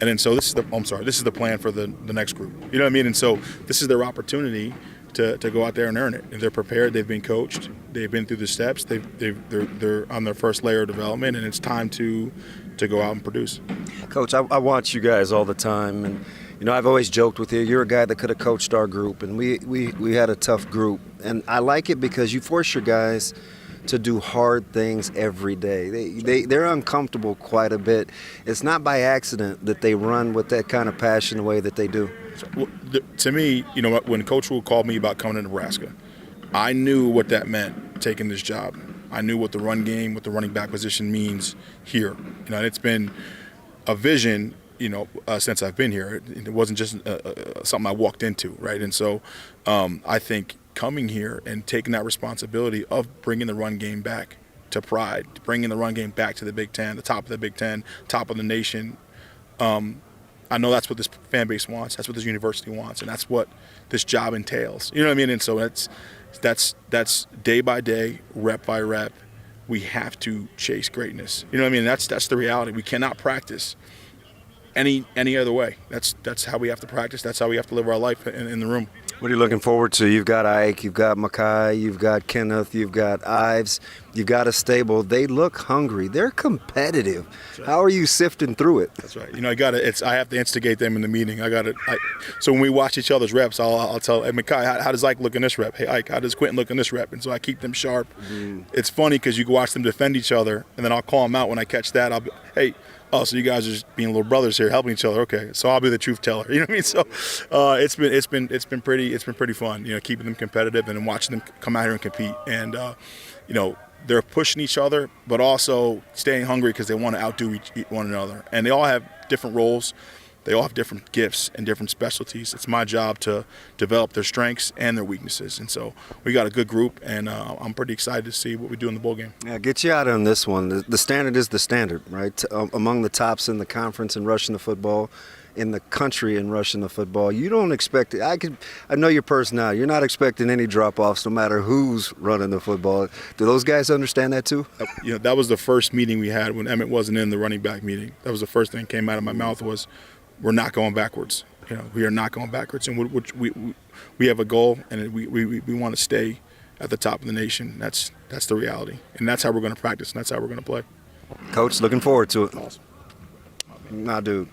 And then so this is the plan for the next group. You know what I mean? And so this is their opportunity to go out there and earn it. And they're prepared. They've been coached. They've been through the steps. They're on their first layer of development, and it's time to go out and produce. Coach, I watch you guys all the time, and I've always joked with you. You're a guy that could have coached our group, and we had a tough group. And I like it because you force your guys to do hard things every day. They're uncomfortable quite a bit. It's not by accident that they run with that kind of passion the way that they do. Well, to me, when Coach Ruhl called me about coming to Nebraska, I knew what that meant, taking this job. I knew what the run game, what the running back position means here. And it's been a vision since I've been here. It wasn't just something I walked into, right? And so I think coming here and taking that responsibility of bringing the run game back to pride, bringing the run game back to the Big Ten, the top of the Big Ten, top of the nation, I know that's what this fan base wants. That's what this university wants, and that's what this job entails. You know what I mean? And so that's day by day, rep by rep. We have to chase greatness. You know what I mean? That's the reality. We cannot practice any other way. That's how we have to practice. That's how we have to live our life in the room. What are you looking forward to? You've got Ike, you've got Mackay, you've got Kenneth, you've got Ives, you've got a stable. They look hungry. They're competitive. Right. How are you sifting through it? That's right. I have to instigate them in the meeting. So when we watch each other's reps, I'll tell, hey, Mackay, how does Ike look in this rep? Hey, Ike, how does Quentin look in this rep? And so I keep them sharp. Mm. It's funny because you can watch them defend each other, and then I'll call them out when I catch that. I'll be, hey, oh, so you guys are just being little brothers here, helping each other. Okay, so I'll be the truth teller. You know what I mean? So it's been pretty fun. Keeping them competitive and then watching them come out here and compete. And they're pushing each other, but also staying hungry because they want to outdo one another. And they all have different roles. They all have different gifts and different specialties. It's my job to develop their strengths and their weaknesses. And so we got a good group, and I'm pretty excited to see what we do in the bowl game. Yeah, get you out on this one. The standard is the standard, right? Among the tops in the conference in rushing the football, in the country in rushing the football. You don't expect it. I know your personality. You're not expecting any drop-offs no matter who's running the football. Do those guys understand that too? You know, that was the first meeting we had when Emmett wasn't in the running back meeting. That was the first thing that came out of my mouth was, we're not going backwards. You know, we are not going backwards, and we have a goal, and we want to stay at the top of the nation. That's the reality, and that's how we're going to practice, and that's how we're going to play. Coach, looking forward to it. Awesome. Nah, dude.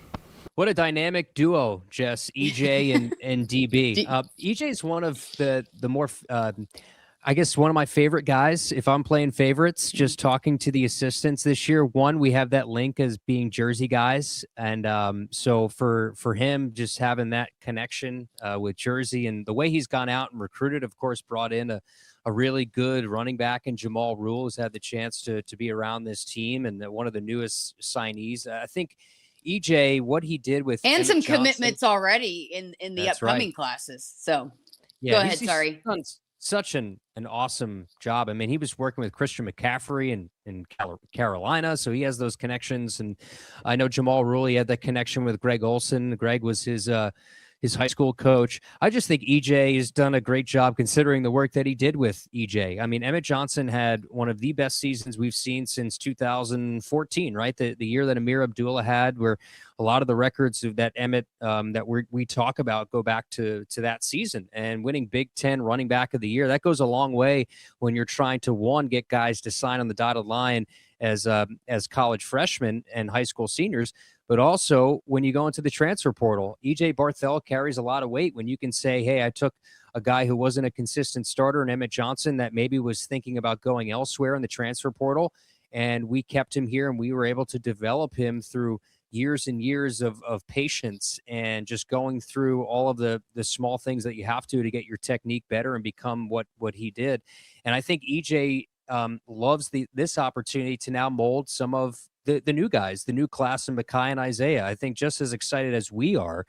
What a dynamic duo, Jess, EJ and DB. EJ is one of the more, I guess, one of my favorite guys. If I'm playing favorites, just talking to the assistants this year, one, we have that link as being Jersey guys. And so for him, just having that connection with Jersey and the way he's gone out and recruited, of course, brought in a really good running back in Jamal Rule, who's had the chance to be around this team and one of the newest signees. I think EJ, what he did with and Emmett some Johnson, commitments already in the upcoming classes. So yeah, go ahead. Sorry. He's done such an awesome job. I mean, he was working with Christian McCaffrey in Carolina, so he has those connections. And I know Jamal Rule, he had that connection with Greg Olson. Greg was his high school coach. I just think EJ has done a great job considering the work that he did with EJ. I mean, Emmett Johnson had one of the best seasons we've seen since 2014, right? The year that Amir Abdullah had, where a lot of the records of that Emmett that we talk about go back to that season. And winning Big Ten running back of the year, that goes a long way when you're trying to, one, get guys to sign on the dotted line as college freshmen and high school seniors, but also when you go into the transfer portal. EJ Barthel carries a lot of weight when you can say, hey, I took a guy who wasn't a consistent starter in Emmett Johnson that maybe was thinking about going elsewhere in the transfer portal, and we kept him here and we were able to develop him through years and years of patience and just going through all of the small things that you have to get your technique better and become what he did. And I think EJ loves this opportunity to now mold some of the new guys, the new class of Mekhi and Isaiah. I think just as excited as we are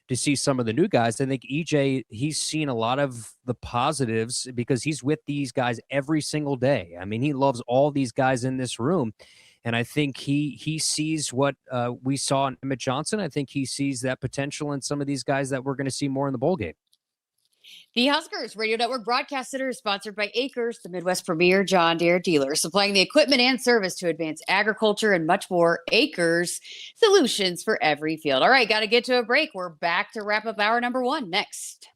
to see some of the new guys, I think EJ, he's seen a lot of the positives because he's with these guys every single day. I mean, he loves all these guys in this room. And I think he sees what we saw in Emmett Johnson. I think he sees that potential in some of these guys that we're going to see more in the bowl game. The Huskers Radio Network Broadcast Center is sponsored by Akrs, the Midwest premier John Deere dealer, supplying the equipment and service to advance agriculture and much more. Akrs, solutions for every field. All right, got to get to a break. We're back to wrap up hour number one next.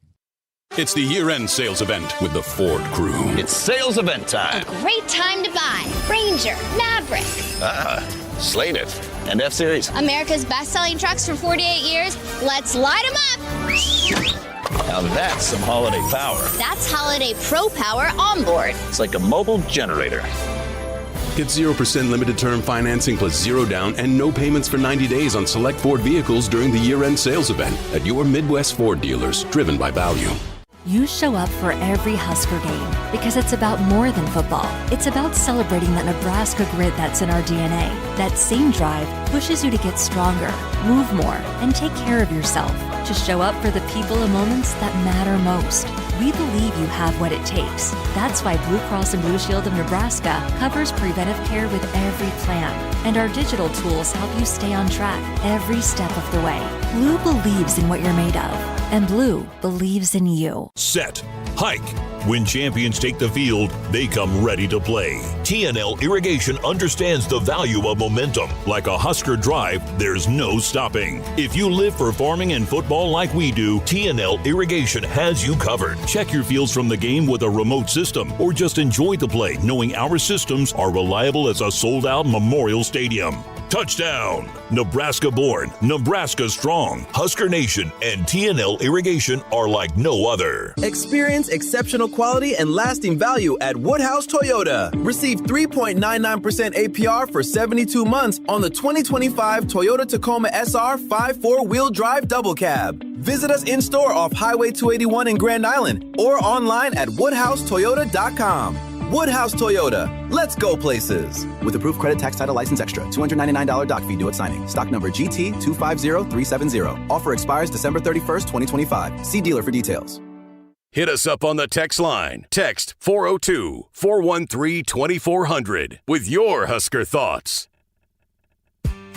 It's the year-end sales event with the Ford crew. It's sales event time. A great time to buy Ranger, Maverick, Slate It, and F-Series. America's best-selling trucks for 48 years. Let's light them up. Now that's some holiday power. That's Holiday Pro Power onboard. It's like a mobile generator. Get 0% limited term financing plus zero down and no payments for 90 days on select Ford vehicles during the year-end sales event at your Midwest Ford dealers, driven by value. You show up for every Husker game because it's about more than football. It's about celebrating that Nebraska grit that's in our DNA. That same drive pushes you to get stronger, move more, and take care of yourself. To show up for the people and moments that matter most. We believe you have what it takes. That's why Blue Cross and Blue Shield of Nebraska covers preventive care with every plan. And our digital tools help you stay on track every step of the way. Blue believes in what you're made of. And Blue believes in you. Set. Hike. When champions take the field, they come ready to play. TNL Irrigation understands the value of momentum. Like a Husker drive, there's no stopping. If you live for farming and football like we do, TNL Irrigation has you covered. Check your fields from the game with a remote system, or just enjoy the play knowing our systems are reliable as a sold-out Memorial Stadium. Touchdown! Nebraska born, Nebraska strong. Husker Nation and TNL Irrigation are like no other. Experience exceptional quality and lasting value at Woodhouse Toyota. Receive 3.99% APR for 72 months on the 2025 Toyota Tacoma SR 5 4-wheel drive double cab. Visit us in-store off Highway 281 in Grand Island or online at woodhousetoyota.com. Woodhouse Toyota. Let's go places. With approved credit, tax, title, license extra. $299 doc fee due at signing. Stock number GT250370. Offer expires December 31st, 2025. See dealer for details. Hit us up on the text line. Text 402-413-2400 with your Husker thoughts.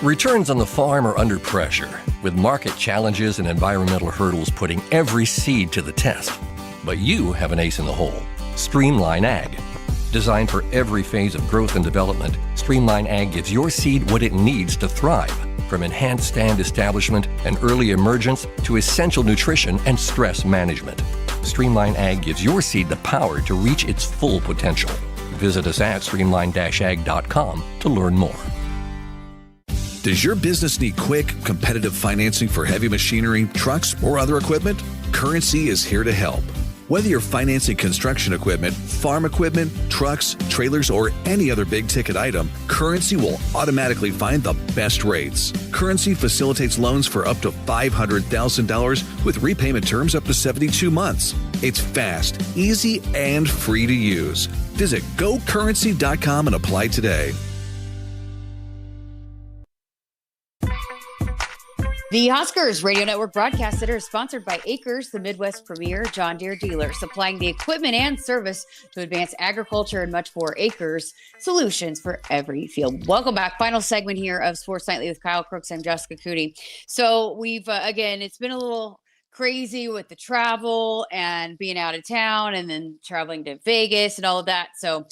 Returns on the farm are under pressure, with market challenges and environmental hurdles putting every seed to the test. But you have an ace in the hole. Streamline Ag. Designed for every phase of growth and development, Streamline Ag gives your seed what it needs to thrive, from enhanced stand establishment and early emergence to essential nutrition and stress management. Streamline Ag gives your seed the power to reach its full potential. Visit us at streamline-ag.com to learn more. Does your business need quick, competitive financing for heavy machinery, trucks, or other equipment? Currency is here to help. Whether you're financing construction equipment, farm equipment, trucks, trailers, or any other big-ticket item, Currency will automatically find the best rates. Currency facilitates loans for up to $500,000 with repayment terms up to 72 months. It's fast, easy, and free to use. Visit GoCurrency.com and apply today. The Akrs Radio Network Broadcast Center is sponsored by Akrs, the Midwest premier John Deere dealer, supplying the equipment and service to advance agriculture and much more. Akrs, solutions for every field. Welcome back. Final segment here of Sports Nightly with Kyle Crooks. I'm Jessica Coody. So we've, again, it's been a little crazy with the travel and being out of town and then traveling to Vegas and all of that. So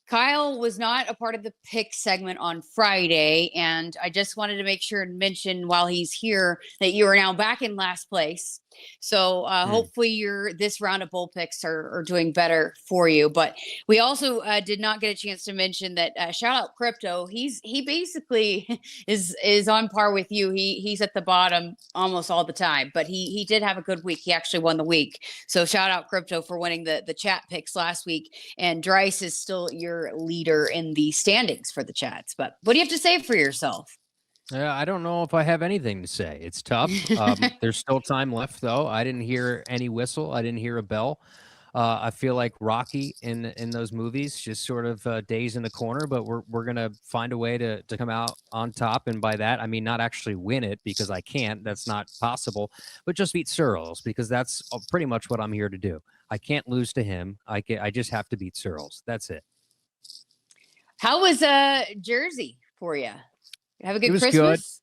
Kyle was not a part of the pick segment on Friday, and I just wanted to make sure and mention while he's here that you are now back in last place. So hopefully this round of bowl picks are doing better for you. But we also did not get a chance to mention that shout out Crypto. He basically is on par with you. He's at the bottom almost all the time, but he did have a good week. He actually won the week. So shout out Crypto for winning the chat picks last week. And Dryce is still your leader in the standings for the chats. But what do you have to say for yourself? I don't know if I have anything to say. It's tough. There's still time left, though. I didn't hear any whistle. I didn't hear a bell. I feel like Rocky in those movies, just sort of days in the corner. But we're gonna find a way to come out on top, and by that I mean not actually win it because I can't. That's not possible. But just beat Searles because that's pretty much what I'm here to do. I can't lose to him. I just have to beat Searles. That's it. How was Jersey for you? Have a good Christmas.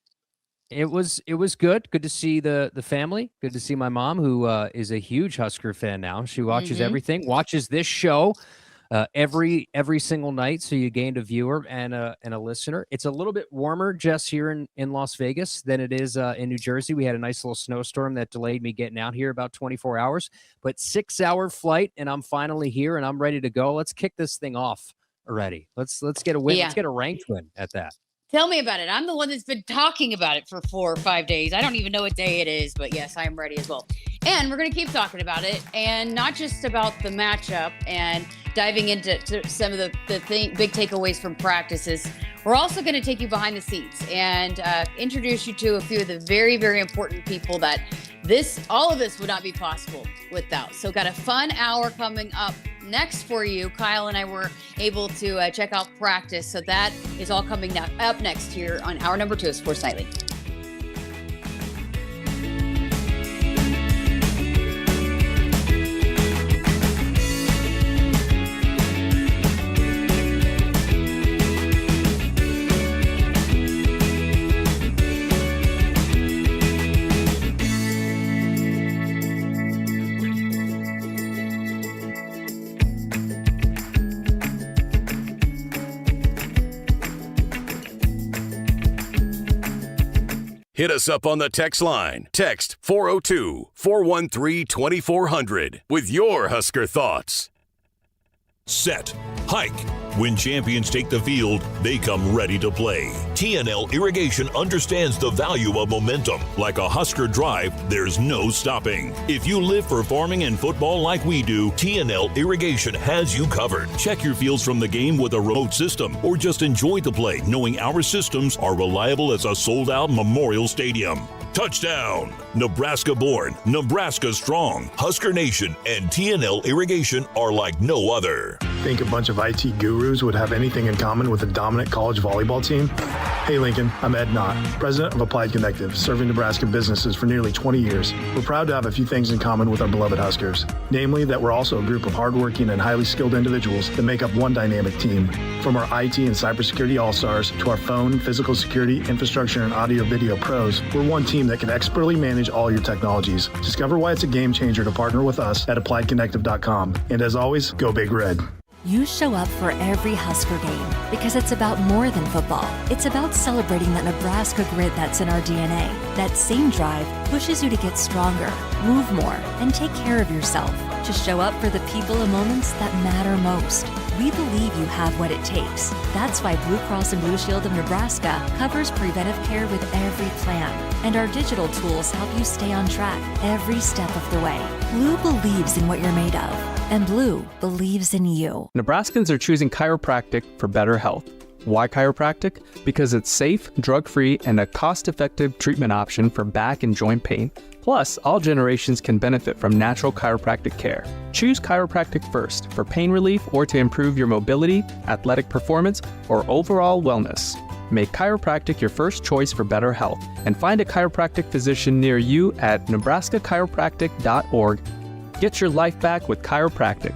Good. It was good. Good to see the family. Good to see my mom, who is a huge Husker fan now. She watches everything. Watches this show every single night. So you gained a viewer and a listener. It's a little bit warmer, Jess, here in Las Vegas than it is in New Jersey. We had a nice little snowstorm that delayed me getting out here about 24 hours. But 6-hour flight, and I'm finally here, and I'm ready to go. Let's kick this thing off already. Let's get a win. Yeah. Let's get a ranked win at that. Tell me about it. I'm the one that's been talking about it for 4 or 5 days. I don't even know what day it is, but yes, I am ready as well. And we're going to keep talking about it, and not just about the matchup and diving into some of the big takeaways from practices. We're also going to take you behind the scenes and introduce you to a few of the very, very important people that all of this would not be possible without. So got a fun hour coming up next for you. Kyle and I were able to check out practice. So that is all coming up next here on hour number 2 of Sports Nightly. Hit us up on the text line. Text 402-413-2400 with your Husker thoughts. Set. Hike. When champions take the field, they come ready to play. TNL Irrigation understands the value of momentum. Like a Husker drive, there's no stopping. If you live for farming and football like we do, TNL Irrigation has you covered. Check your fields from the game with a remote system, or just enjoy the play knowing our systems are reliable as a sold-out Memorial Stadium. Touchdown! Nebraska born, Nebraska strong. Husker Nation and TNL Irrigation are like no other. Think a bunch of IT gurus would have anything in common with a dominant college volleyball team? Hey Lincoln, I'm Ed Knott, president of Applied Connective, serving Nebraska businesses for nearly 20 years. We're proud to have a few things in common with our beloved Huskers, namely that we're also a group of hardworking and highly skilled individuals that make up one dynamic team. From our IT and cybersecurity all-stars to our phone, physical security, infrastructure, and audio-video pros, we're one team that can expertly manage all your technologies. Discover why it's a game changer to partner with us at appliedconnective.com. And as always, go Big Red. You show up for every Husker game because it's about more than football. It's about celebrating that Nebraska grit that's in our DNA. That same drive pushes you to get stronger, move more, and take care of yourself. To show up for the people and moments that matter most. We believe you have what it takes. That's why Blue Cross and Blue Shield of Nebraska covers preventive care with every plan. And our digital tools help you stay on track every step of the way. Blue believes in what you're made of. And Blue believes in you. Nebraskans are choosing chiropractic for better health. Why chiropractic? Because it's safe, drug-free, and a cost-effective treatment option for back and joint pain. Plus, all generations can benefit from natural chiropractic care. Choose chiropractic first for pain relief or to improve your mobility, athletic performance, or overall wellness. Make chiropractic your first choice for better health and find a chiropractic physician near you at nebraskachiropractic.org. Get your life back with chiropractic.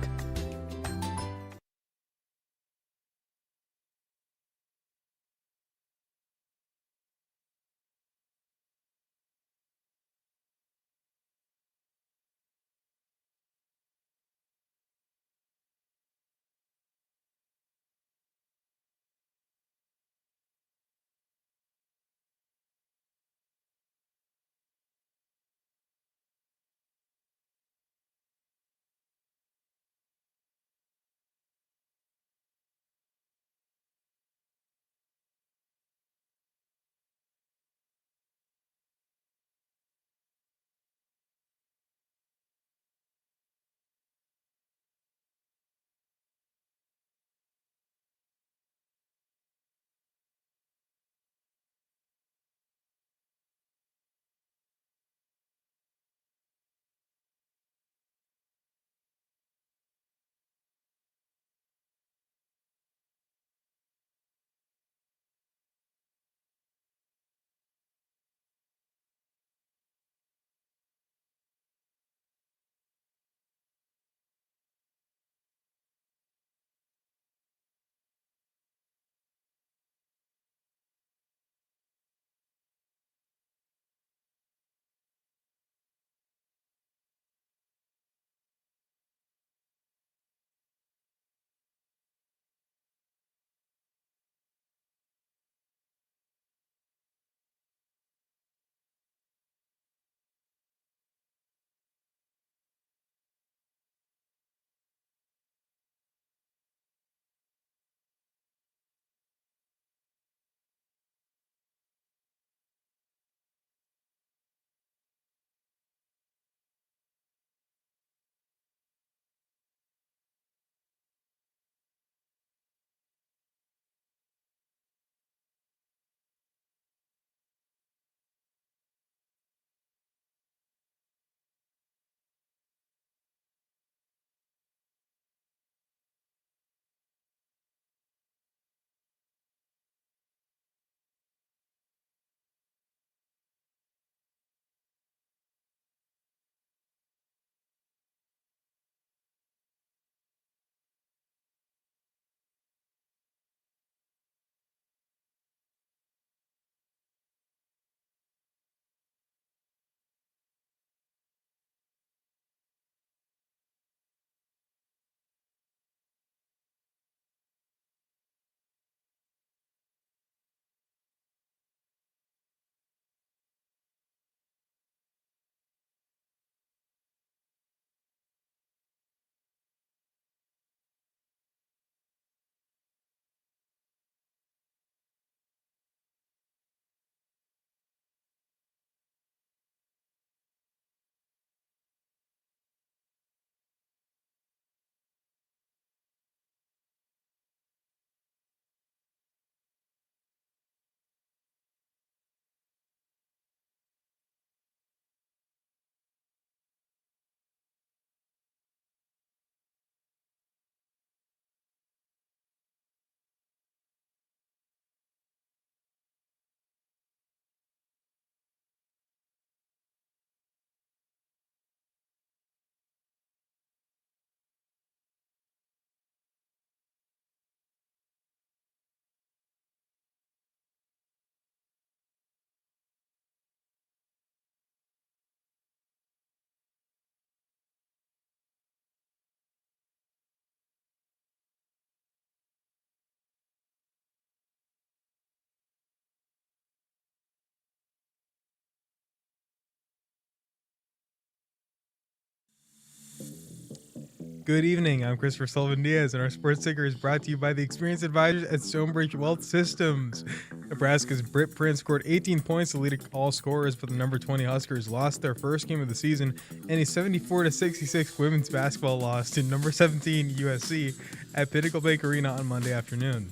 Good evening. I'm Christopher Sullivan Diaz, and our sports ticker is brought to you by the experienced advisors at Stonebridge Wealth Systems. Nebraska's Britt Prince scored 18 points to lead all scorers, but the number 20 Huskers lost their first game of the season in a 74-66 women's basketball loss to number 17 USC at Pinnacle Bank Arena on Monday afternoon.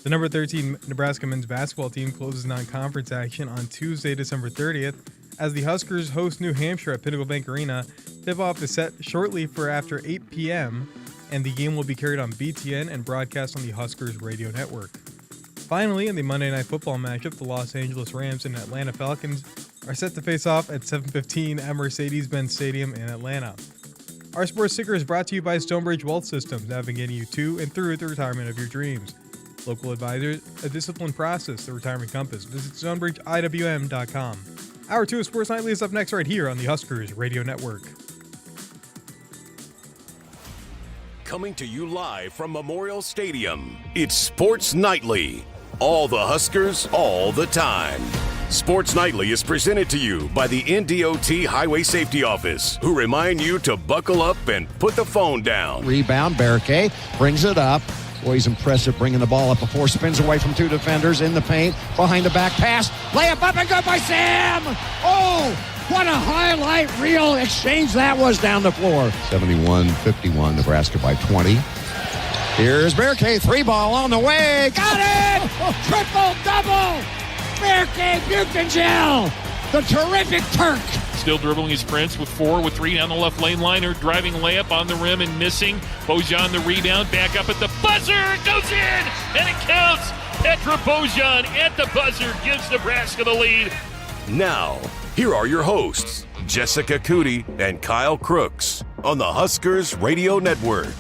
The number 13 Nebraska men's basketball team closes non-conference action on Tuesday, December 30th, as the Huskers host New Hampshire at Pinnacle Bank Arena. Tip-off is set shortly for after 8 p.m., and the game will be carried on BTN and broadcast on the Huskers radio network. Finally, in the Monday Night Football matchup, the Los Angeles Rams and Atlanta Falcons are set to face off at 7:15 at Mercedes-Benz Stadium in Atlanta. Our sports ticker is brought to you by Stonebridge Wealth Systems, navigating you to and through the retirement of your dreams. Local advisors, a disciplined process, the retirement compass. Visit StonebridgeIWM.com. Hour 2 of Sports Nightly is up next right here on the Huskers Radio Network. Coming to you live from Memorial Stadium, it's Sports Nightly. All the Huskers, all the time. Sports Nightly is presented to you by the NDOT Highway Safety Office, who remind you to buckle up and put the phone down. Rebound, Berkay brings it up. Boy, he's impressive bringing the ball up before, spins away from two defenders in the paint, behind the back pass, layup up and good by Sam! Oh, what a highlight reel exchange that was down the floor. 71-51, Nebraska by 20. Here's Berkay, three ball on the way, got it! Triple-double! Berkay Buchengel, the terrific Turk. Still dribbling his Prince with 4, with 3 down the left lane liner, driving layup on the rim and missing. Bojan the rebound, back up at the buzzer, it goes in, and it counts. Petra Bojan at the buzzer gives Nebraska the lead. Now, here are your hosts, Jessica Coody and Kyle Crooks, on the Huskers Radio Network.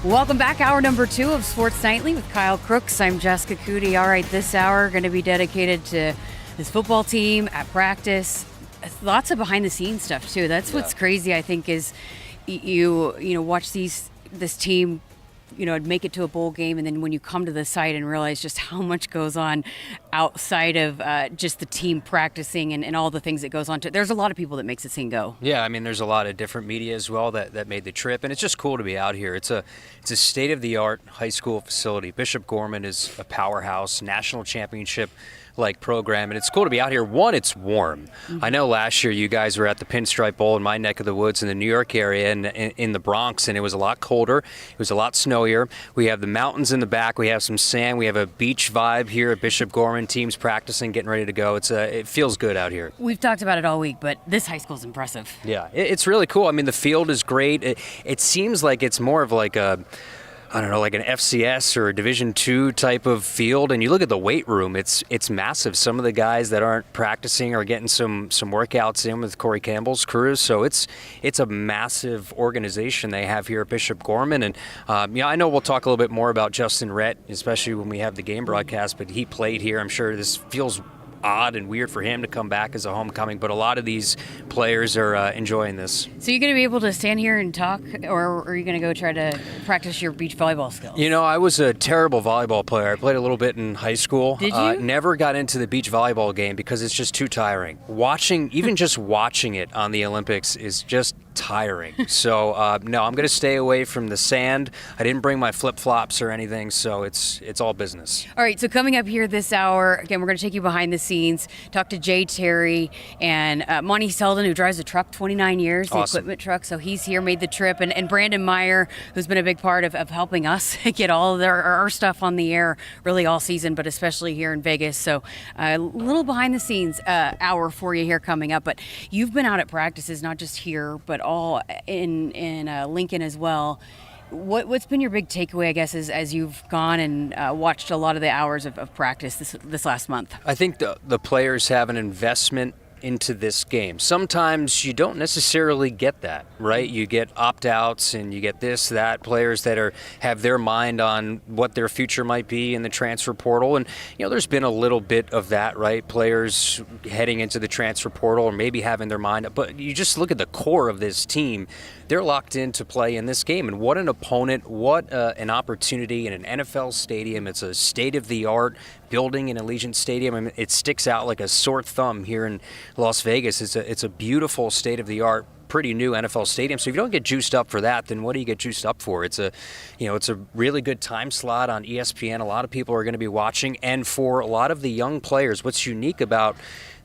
Welcome back. Hour number 2 of Sports Nightly with Kyle Crooks. I'm Jessica Coody. All right, this hour going to be dedicated to his football team at practice. Lots of behind-the-scenes stuff too. That's what's crazy. I think is you watch this team, make it to a bowl game, and then when you come to the site and realize just how much goes on outside of just the team practicing and all the things that goes on. There's a lot of people that makes this thing go. Yeah, I mean, there's a lot of different media as well that made the trip, and it's just cool to be out here. It's a state-of-the-art high school facility. Bishop Gorman is a powerhouse, national championship program, and it's cool to be out here. One, it's warm. I know last year you guys were at the Pinstripe Bowl in my neck of the woods in the New York area and in the Bronx, and it was a lot colder. It was a lot snowier. We have the mountains in the back. We have some sand. We have a beach vibe here at Bishop Gorman. Teams practicing, getting ready to go. It feels good out here. We've talked about it all week, but this high school is impressive. Yeah, it's really cool. I mean, the field is great. It seems like it's more of like an FCS or a Division II type of field, and you look at the weight room, it's massive. Some of the guys that aren't practicing are getting some workouts in with Corey Campbell's crew, so it's a massive organization they have here at Bishop Gorman. And I know we'll talk a little bit more about Justin Rhett, especially when we have the game broadcast, but he played here. I'm sure this feels odd and weird for him to come back as a homecoming, but a lot of these players are enjoying this. So you're going to be able to stand here and talk, or are you going to go try to practice your beach volleyball skills? I was a terrible volleyball player. I played a little bit in high school. Did you? Never got into the beach volleyball game because it's just too tiring. Just watching it on the Olympics is just tiring. So no, I'm going to stay away from the sand. I didn't bring my flip-flops or anything, so it's all business. All right, so coming up here this hour, again, we're going to take you behind the scenes, talk to Jay Terry and Monty Selden, who drives a truck 29 years, the equipment truck. So he's here, made the trip, and Brandon Meyer, who's been a big part of helping us get all of our stuff on the air really all season, but especially here in Vegas. So a little behind the scenes hour for you here coming up. But you've been out at practices, not just here, but all in Lincoln as well. What's been your big takeaway, I guess, as you've gone and watched a lot of the hours of practice this last month? I think the players have an investment into this game. Sometimes you don't necessarily get that, right? You get opt-outs and you get this, that, players that have their mind on what their future might be in the transfer portal. And, there's been a little bit of that, right? Players heading into the transfer portal or maybe having their mind, but you just look at the core of this team. They're locked in to play in this game. And what an opponent, what an opportunity in an NFL stadium. It's a state-of-the-art building in Allegiant Stadium. I mean, it sticks out like a sore thumb here in Las Vegas. It's a beautiful state-of-the-art pretty new NFL stadium. So if you don't get juiced up for that, then what do you get juiced up for? It's a really good time slot on ESPN. A lot of people are going to be watching, and for a lot of the young players, what's unique about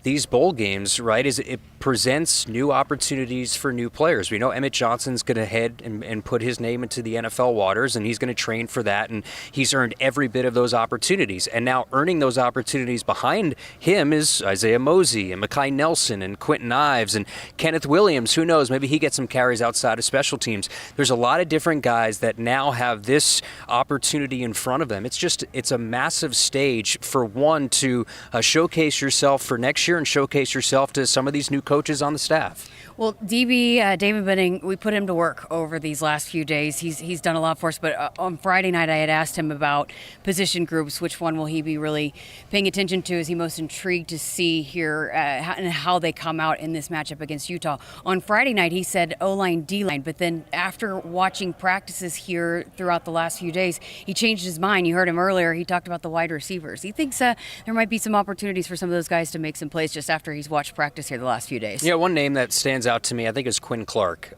these bowl games, right, is it presents new opportunities for new players. We know Emmett Johnson's going to head and put his name into the NFL waters, and he's going to train for that, and he's earned every bit of those opportunities. And now earning those opportunities behind him is Isaiah Mosey and Mekhi Nelson and Quentin Ives and Kenneth Williams. Who knows? Maybe he gets some carries outside of special teams. There's a lot of different guys that now have this opportunity in front of them. It's a massive stage for one to showcase yourself for next year and showcase yourself to some of these new coaches on the staff. Well, DB, Damon Benning, we put him to work over these last few days. He's done a lot for us, but on Friday night I had asked him about position groups. Which one will he be really paying attention to? Is he most intrigued to see here and how they come out in this matchup against Utah? On Friday night he said O-line, D-line, but then after watching practices here throughout the last few days, he changed his mind. You heard him earlier. He talked about the wide receivers. He thinks there might be some opportunities for some of those guys to make some plays just after he's watched practice here the last few days. Yeah, one name that stands out to me, I think, is Quinn Clark.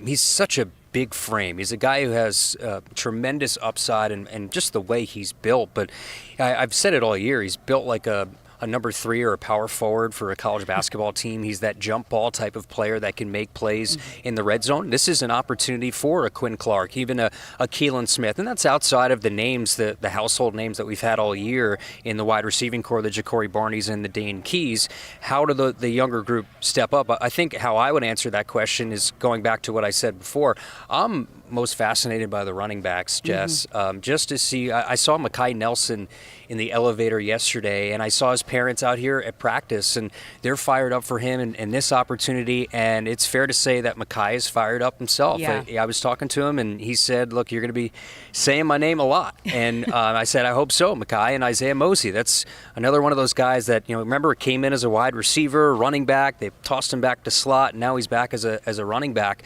He's such a big frame. He's a guy who has tremendous upside and just the way he's built. But I've said it all year. He's built like a number 3 or a power forward for a college basketball team. He's that jump ball type of player that can make plays in the red zone. This is an opportunity for a Quinn Clark, even a Keelan Smith. And that's outside of the names, the household names that we've had all year in the wide receiving core, the Ja'Cory Barneys and the Dane Keys. How do the younger group step up? I think how I would answer that question is going back to what I said before. I'm most fascinated by the running backs, Jess. Just to see, I saw Mekhi Nelson in the elevator yesterday, and I saw his parents out here at practice, and they're fired up for him and this opportunity. And it's fair to say that Mekhi is fired up himself. Yeah. I was talking to him, and he said, look, you're going to be saying my name a lot. And I said, I hope so, Mekhi. And Isaiah Mosey, that's another one of those guys that, remember, came in as a wide receiver, running back. They tossed him back to slot, and now he's back as a running back.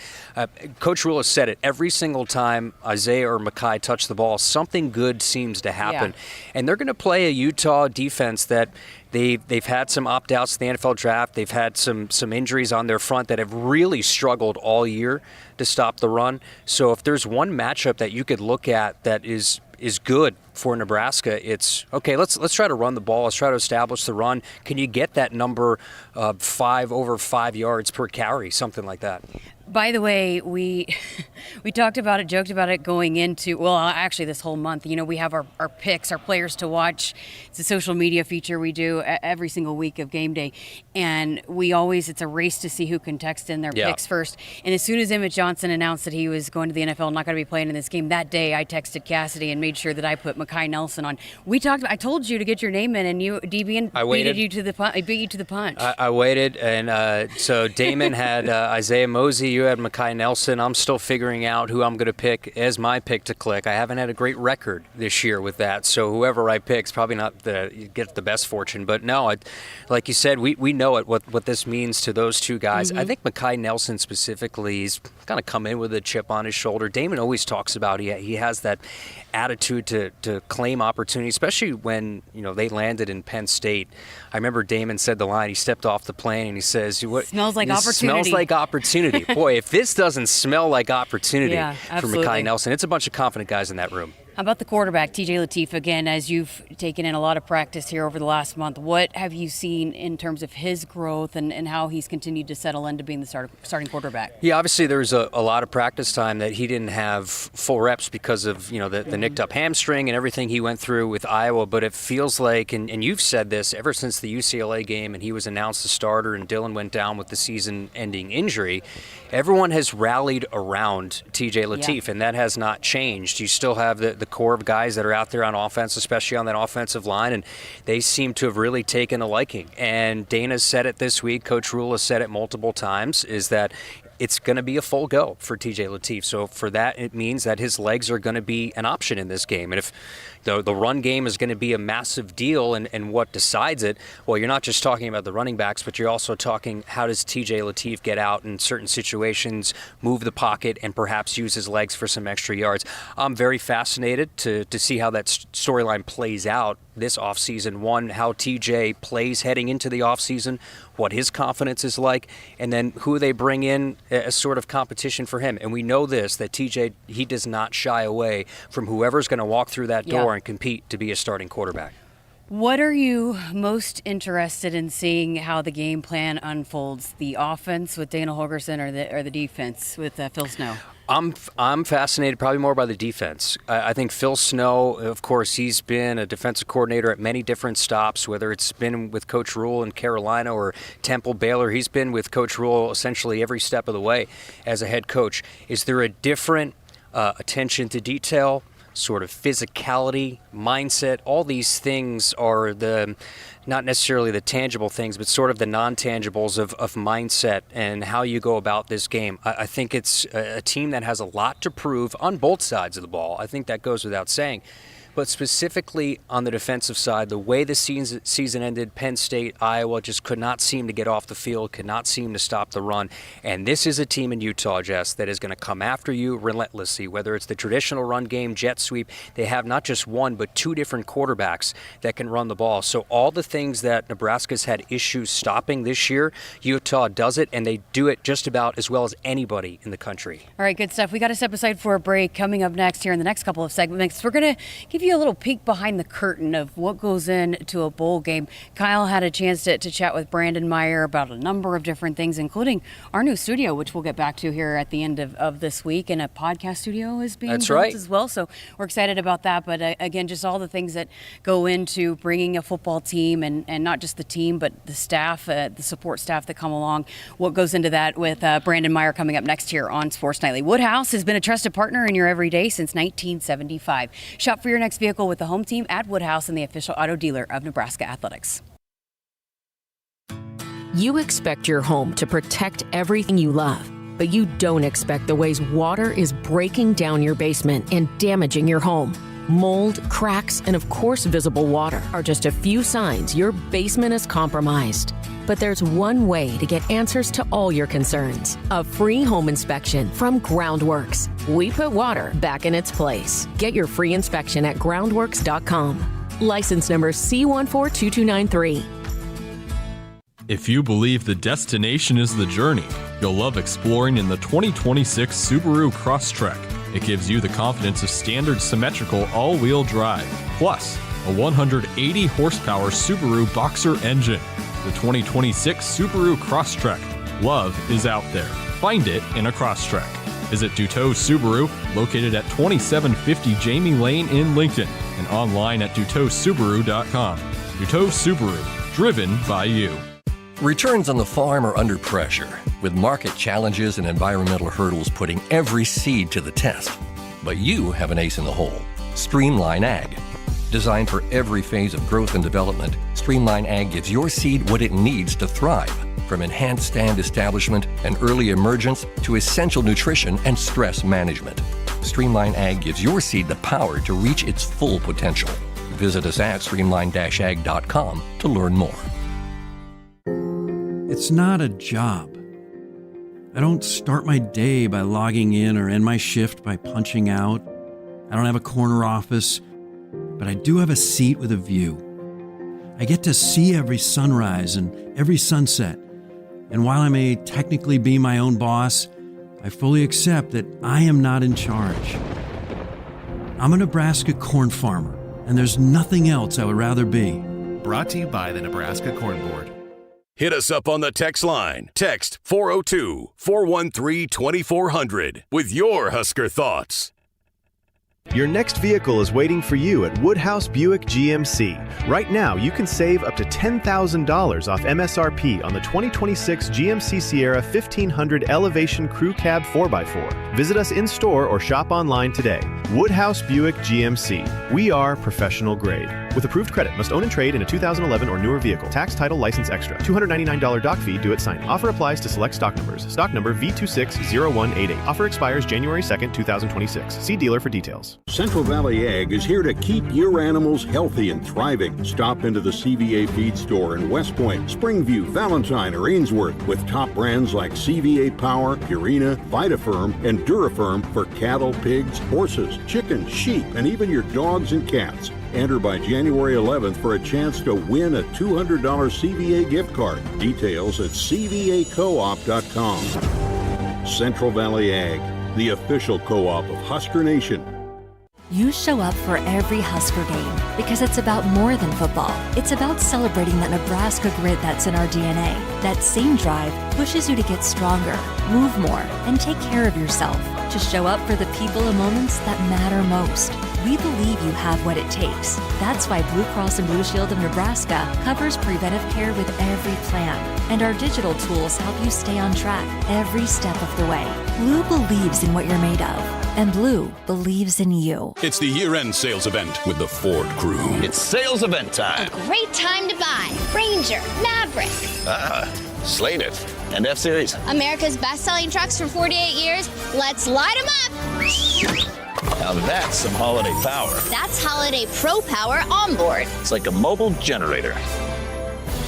Coach Rule has said it. Every single time Isaiah or Mekhi touch the ball, something good seems to happen. Yeah. And they're going to play a Utah defense that they've had some opt-outs in the NFL draft. They've had some injuries on their front that have really struggled all year to stop the run. So if there's one matchup that you could look at that is good for Nebraska, it's okay. Let's try to run the ball. Let's try to establish the run. Can you get that number 5 over 5 yards per carry, something like that? By the way, we talked about it, joked about it going into, well, actually this whole month. We have our picks, our players to watch. It's a social media feature we do every single week of game day. And it's a race to see who can text in their picks first. And as soon as Emmett Johnson announced that he was going to the NFL, not going to be playing in this game, that day I texted Cassidy and made sure that I put Mekhi Nelson on. I told you to get your name in, and you, DB, beat you to the punch. I waited, and so Damon had Isaiah Mosey. You had Mekhi Nelson. I'm still figuring out who I'm going to pick as my pick to click. I haven't had a great record this year with that, so whoever I pick is probably not you get the best fortune. But no, like you said, we know what this means to those two guys. I think Mekhi Nelson specifically, he's kind of come in with a chip on his shoulder. Damon always talks about he has that attitude to claim opportunity, especially when they landed in Penn State. I remember Damon said the line. He stepped off the plane and he says, "What smells like opportunity?" Smells like opportunity. Boy, if this doesn't smell like opportunity for absolutely. Mekhi Nelson, it's a bunch of confident guys in that room. How about the quarterback, TJ Lateef? Again, as you've taken in a lot of practice here over the last month, what have you seen in terms of his growth and how he's continued to settle into being the starting quarterback? Yeah, obviously there was a lot of practice time that he didn't have full reps because of the nicked up hamstring and everything he went through with Iowa. But it feels like, and you've said this ever since the UCLA game, and he was announced the starter and Dylan went down with the season-ending injury, everyone has rallied around TJ Lateef, and that has not changed. You still have the core of guys that are out there on offense, especially on that offensive line, and they seem to have really taken a liking. And Dana's said it this week, Coach Rule has said it multiple times, is that it's going to be a full go for TJ Lateef. So for that, it means that his legs are going to be an option in this game. And if the run game is going to be a massive deal and what decides it, well, you're not just talking about the running backs, but you're also talking how does TJ Lateef get out in certain situations, move the pocket, and perhaps use his legs for some extra yards. I'm very fascinated to see how that storyline plays out this offseason. One, how TJ plays heading into the offseason, what his confidence is like, and then who they bring in as sort of competition for him. And we know this, that TJ, he does not shy away from whoever's going to walk through that door and compete to be a starting quarterback. What are you most interested in seeing how the game plan unfolds? The offense with Dana Holgerson or the defense with Phil Snow? I'm fascinated probably more by the defense. I think Phil Snow, of course, he's been a defensive coordinator at many different stops, whether it's been with Coach Rule in Carolina or Temple Baylor. He's been with Coach Rule essentially every step of the way as a head coach. Is there a different attention to detail, sort of physicality, mindset? All these things are not necessarily the tangible things, but sort of the non-tangibles of mindset and how you go about this game. I think it's a team that has a lot to prove on both sides of the ball. I think that goes without saying. But specifically on the defensive side, the way the season ended, Penn State, Iowa just could not seem to get off the field, could not seem to stop the run. And this is a team in Utah, Jess, that is going to come after you relentlessly, whether it's the traditional run game, jet sweep. They have not just one, but two different quarterbacks that can run the ball. So all the things that Nebraska's had issues stopping this year, Utah does it, and they do it just about as well as anybody in the country. All right, good stuff. We got to step aside for a break. Coming up next here in the next couple of segments, we're going to give you a little peek behind the curtain of what goes into a bowl game. Kyle had a chance to chat with Brandon Meyer about a number of different things, including our new studio, which we'll get back to here at the end of this week, and a podcast studio is being built as well. So we're excited about that. But again, just all the things that go into bringing a football team, and not just the team, but the staff, the support staff that come along. What goes into that with Brandon Meyer coming up next here on Sports Nightly. Woodhouse has been a trusted partner in your everyday since 1975. Shop for your next vehicle with the home team at Woodhouse and the official auto dealer of Nebraska Athletics. You expect your home to protect everything you love, but you don't expect the ways water is breaking down your basement and damaging your home. Mold, cracks, and of course visible water are just a few signs your basement is compromised. But there's one way to get answers to all your concerns. A free home inspection from Groundworks. We put water back in its place. Get your free inspection at groundworks.com. License number C142293. If you believe the destination is the journey, you'll love exploring in the 2026 Subaru Crosstrek. It gives you the confidence of standard symmetrical all-wheel drive, plus a 180 horsepower Subaru Boxer engine. The 2026 Subaru Crosstrek. Love is out there. Find it in a Crosstrek. Visit Duteau Subaru, located at 2750 Jamie Lane in Lincoln, and online at duteausubaru.com. Duteau Subaru, driven by you. Returns on the farm are under pressure, with market challenges and environmental hurdles putting every seed to the test. But you have an ace in the hole, Streamline Ag. Designed for every phase of growth and development, Streamline Ag gives your seed what it needs to thrive, from enhanced stand establishment and early emergence to essential nutrition and stress management. Streamline Ag gives your seed the power to reach its full potential. Visit us at streamline-ag.com to learn more. It's not a job. I don't start my day by logging in or end my shift by punching out. I don't have a corner office, but I do have a seat with a view. I get to see every sunrise and every sunset. And while I may technically be my own boss, I fully accept that I am not in charge. I'm a Nebraska corn farmer, and there's nothing else I would rather be. Brought to you by the Nebraska Corn Board. Hit us up on the text line. Text 402-413-2400 with your Husker thoughts. Your next vehicle is waiting for you at Woodhouse Buick GMC. Right now, you can save up to $10,000 off MSRP on the 2026 GMC Sierra 1500 Elevation Crew Cab 4x4. Visit us in-store or shop online today. Woodhouse Buick GMC. We are professional grade. With approved credit, must own and trade in a 2011 or newer vehicle. Tax, title, license extra. $299 doc fee due at signing. Offer applies to select stock numbers. Stock number V260188. Offer expires January 2nd, 2026. See dealer for details. Central Valley Ag is here to keep your animals healthy and thriving. Stop into the CVA Feed Store in West Point, Springview, Valentine, or Ainsworth with top brands like CVA Power, Purina, VitaFirm, and DuraFirm for cattle, pigs, horses, chickens, sheep, and even your dogs and cats. Enter by January 11th for a chance to win a $200 CVA gift card. Details at cvacoop.com. Central Valley Ag, the official co-op of Husker Nation. You show up for every Husker game because it's about more than football. It's about celebrating that Nebraska grit that's in our DNA. That same drive pushes you to get stronger, move more, and take care of yourself. To show up for the people and moments that matter most. We believe you have what it takes. That's why Blue Cross and Blue Shield of Nebraska covers preventive care with every plan. And our digital tools help you stay on track every step of the way. Blue believes in what you're made of. And Blue believes in you. It's the year-end sales event with the Ford crew. It's sales event time. A great time to buy Ranger, Maverick. Slate It, and F-Series. America's best-selling trucks for 48 years. Let's light them up. Now that's some holiday power. That's holiday pro power on board. It's like a mobile generator.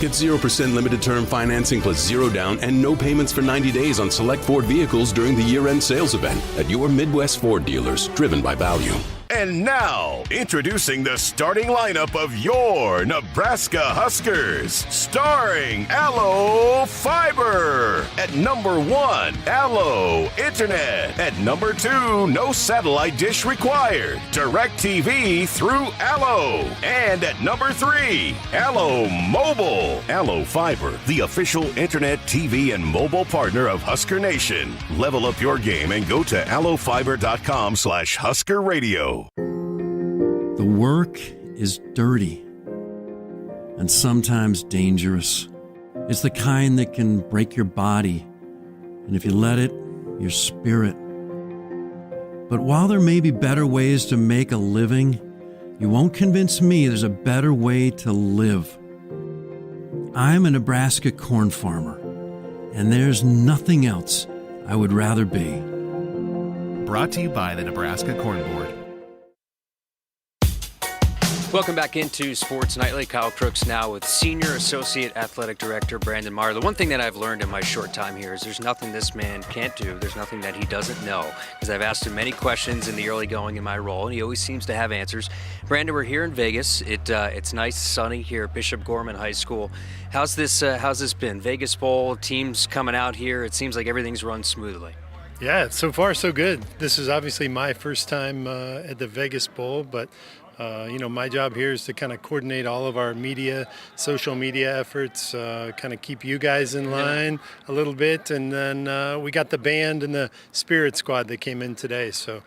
Get 0% limited term financing plus zero down and no payments for 90 days on select Ford vehicles during the year-end sales event at your Midwest Ford dealers, driven by value. And now, introducing the starting lineup of your Nebraska Huskers. Starring Allo Fiber. At number 1, Allo Internet. At number 2, no satellite dish required. Direct TV through Allo. And at number 3, Allo Mobile. Allo Fiber, the official internet, TV, and mobile partner of Husker Nation. Level up your game and go to allofiber.com/Husker Radio. The work is dirty and sometimes dangerous. It's the kind that can break your body, and if you let it, your spirit. But while there may be better ways to make a living, you won't convince me there's a better way to live. I'm a Nebraska corn farmer, and there's nothing else I would rather be. Brought to you by the Nebraska Corn Board. Welcome back into Sports Nightly. Kyle Crooks now with Senior Associate Athletic Director Brandon Meyer. The one thing that I've learned in my short time here is there's nothing this man can't do. There's nothing that he doesn't know, because I've asked him many questions in the early going in my role, and he always seems to have answers. Brandon, we're here in Vegas. It's nice, sunny here at Bishop Gorman High School. How's this been? Vegas Bowl, teams coming out here. It seems like everything's run smoothly. Yeah, so far so good. This is obviously my first time at the Vegas Bowl, but my job here is to kind of coordinate all of our media, social media efforts, kind of keep you guys in line a little bit. And then we got the band and the Spirit Squad that came in today. So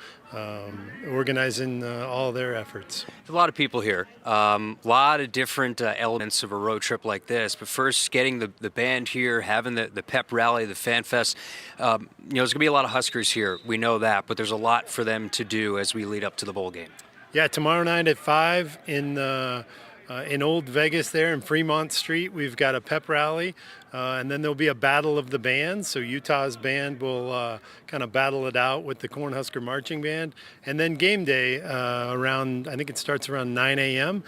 organizing all their efforts. A lot of people here, a lot of different elements of a road trip like this. But first, getting the band here, having the pep rally, the fan fest. There's going to be a lot of Huskers here. We know that, but there's a lot for them to do as we lead up to the bowl game. Yeah, tomorrow night at 5 in Old Vegas there in Fremont Street, we've got a pep rally, and then there'll be a battle of the bands. So Utah's band will kind of battle it out with the Cornhusker Marching Band. And then game day I think it starts around 9 a.m.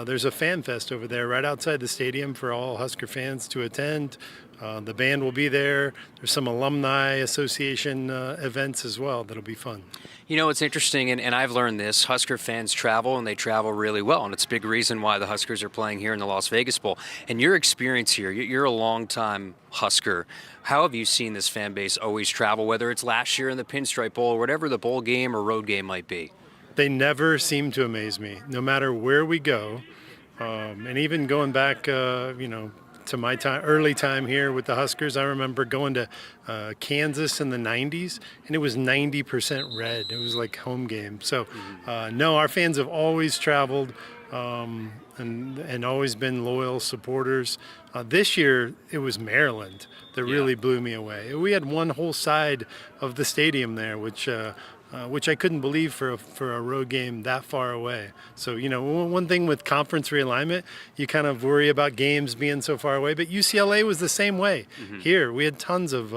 There's a fan fest over there right outside the stadium for all Husker fans to attend. The band will be there. There's some alumni association events as well that'll be fun. It's interesting, and I've learned this. Husker fans travel, and they travel really well, and it's a big reason why the Huskers are playing here in the Las Vegas Bowl. And your experience here, you're a longtime Husker. How have you seen this fan base always travel, whether it's last year in the Pinstripe Bowl or whatever the bowl game or road game might be? They never seem to amaze me, no matter where we go. And even going back, to my early time here with the Huskers, I remember going to Kansas in the 90s, and it was 90% red. It was like home game. So, no, our fans have always traveled and always been loyal supporters. This year, it was Maryland that really blew me away. We had one whole side of the stadium there, which I couldn't believe for a road game that far away. So, one thing with conference realignment, you kind of worry about games being so far away, but UCLA was the same way. Here, we had tons of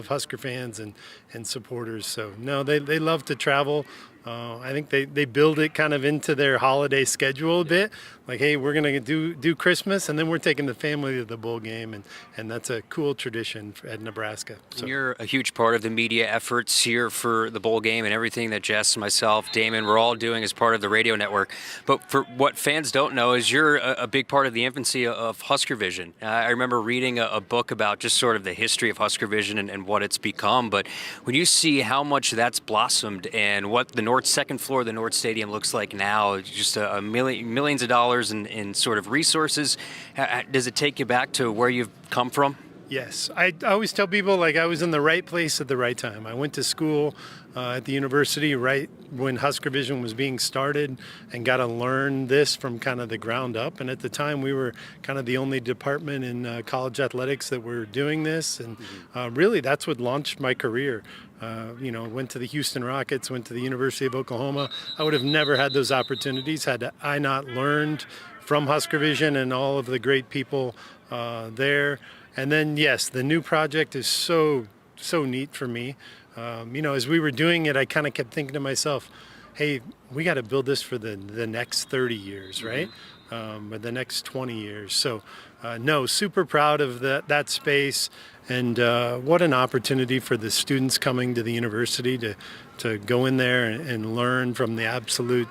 Husker fans and supporters. So, no, they love to travel. I think they build it kind of into their holiday schedule a bit. Like, hey, we're going to do Christmas, and then we're taking the family to the bowl game, and that's a cool tradition at Nebraska. So. You're a huge part of the media efforts here for the bowl game and everything that Jess, myself, Damon, we're all doing as part of the radio network. But for what fans don't know is you're a big part of the infancy of Husker Vision. I remember reading a book about just sort of the history of Husker Vision and what it's become. But when you see how much that's blossomed and what the second floor of the North Stadium looks like now, just millions of dollars in sort of resources, does it take you back to where you've come from? Yes. I always tell people, like, I was in the right place at the right time. I went to school at the university right when Husker Vision was being started and got to learn this from kind of the ground up. And at the time, we were kind of the only department in college athletics that were doing this. And really, that's what launched my career. Went to the Houston Rockets, went to the University of Oklahoma. I would have never had those opportunities had I not learned from Husker Vision and all of the great people there. And then, yes, the new project is so neat for me. As we were doing it, I kind of kept thinking to myself, hey, we got to build this for the next 30 years, right? Or the next 20 years. So, super proud of that space. And what an opportunity for the students coming to the university to go in there and learn from the absolute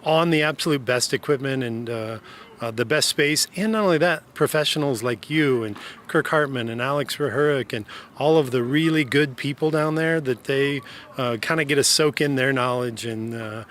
on the absolute best equipment and the best space. And not only that, professionals like you and Kirk Hartman and Alex Rahuric and all of the really good people down there that they kind of get to soak in their knowledge and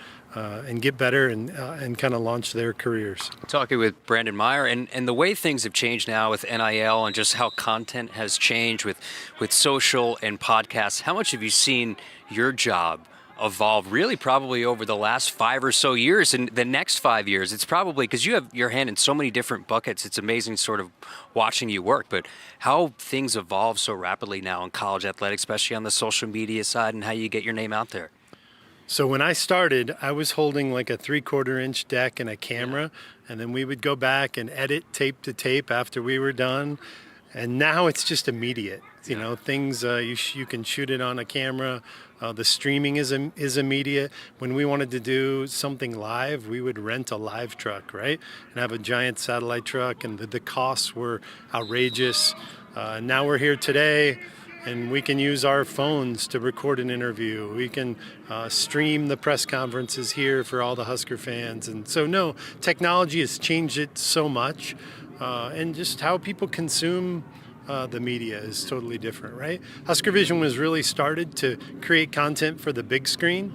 get better and kind of launch their careers. Talking with Brandon Meyer, and the way things have changed now with NIL and just how content has changed with social and podcasts, how much have you seen your job evolve really probably over the last 5 or so years and the next 5 years? It's probably because you have your hand in so many different buckets. It's amazing sort of watching you work, but how things evolve so rapidly now in college athletics, especially on the social media side, and how you get your name out there. So when I started, I was holding like a 3/4 inch deck and a camera, and then we would go back and edit tape to tape after we were done. And now it's just immediate. Things you can shoot it on a camera. The streaming is immediate. When we wanted to do something live, we would rent a live truck, right, and have a giant satellite truck, and the costs were outrageous. Now we're here today. And we can use our phones to record an interview. We can stream the press conferences here for all the Husker fans. And so, technology has changed it so much. And just how people consume the media is totally different, right? Husker Vision was really started to create content for the big screen.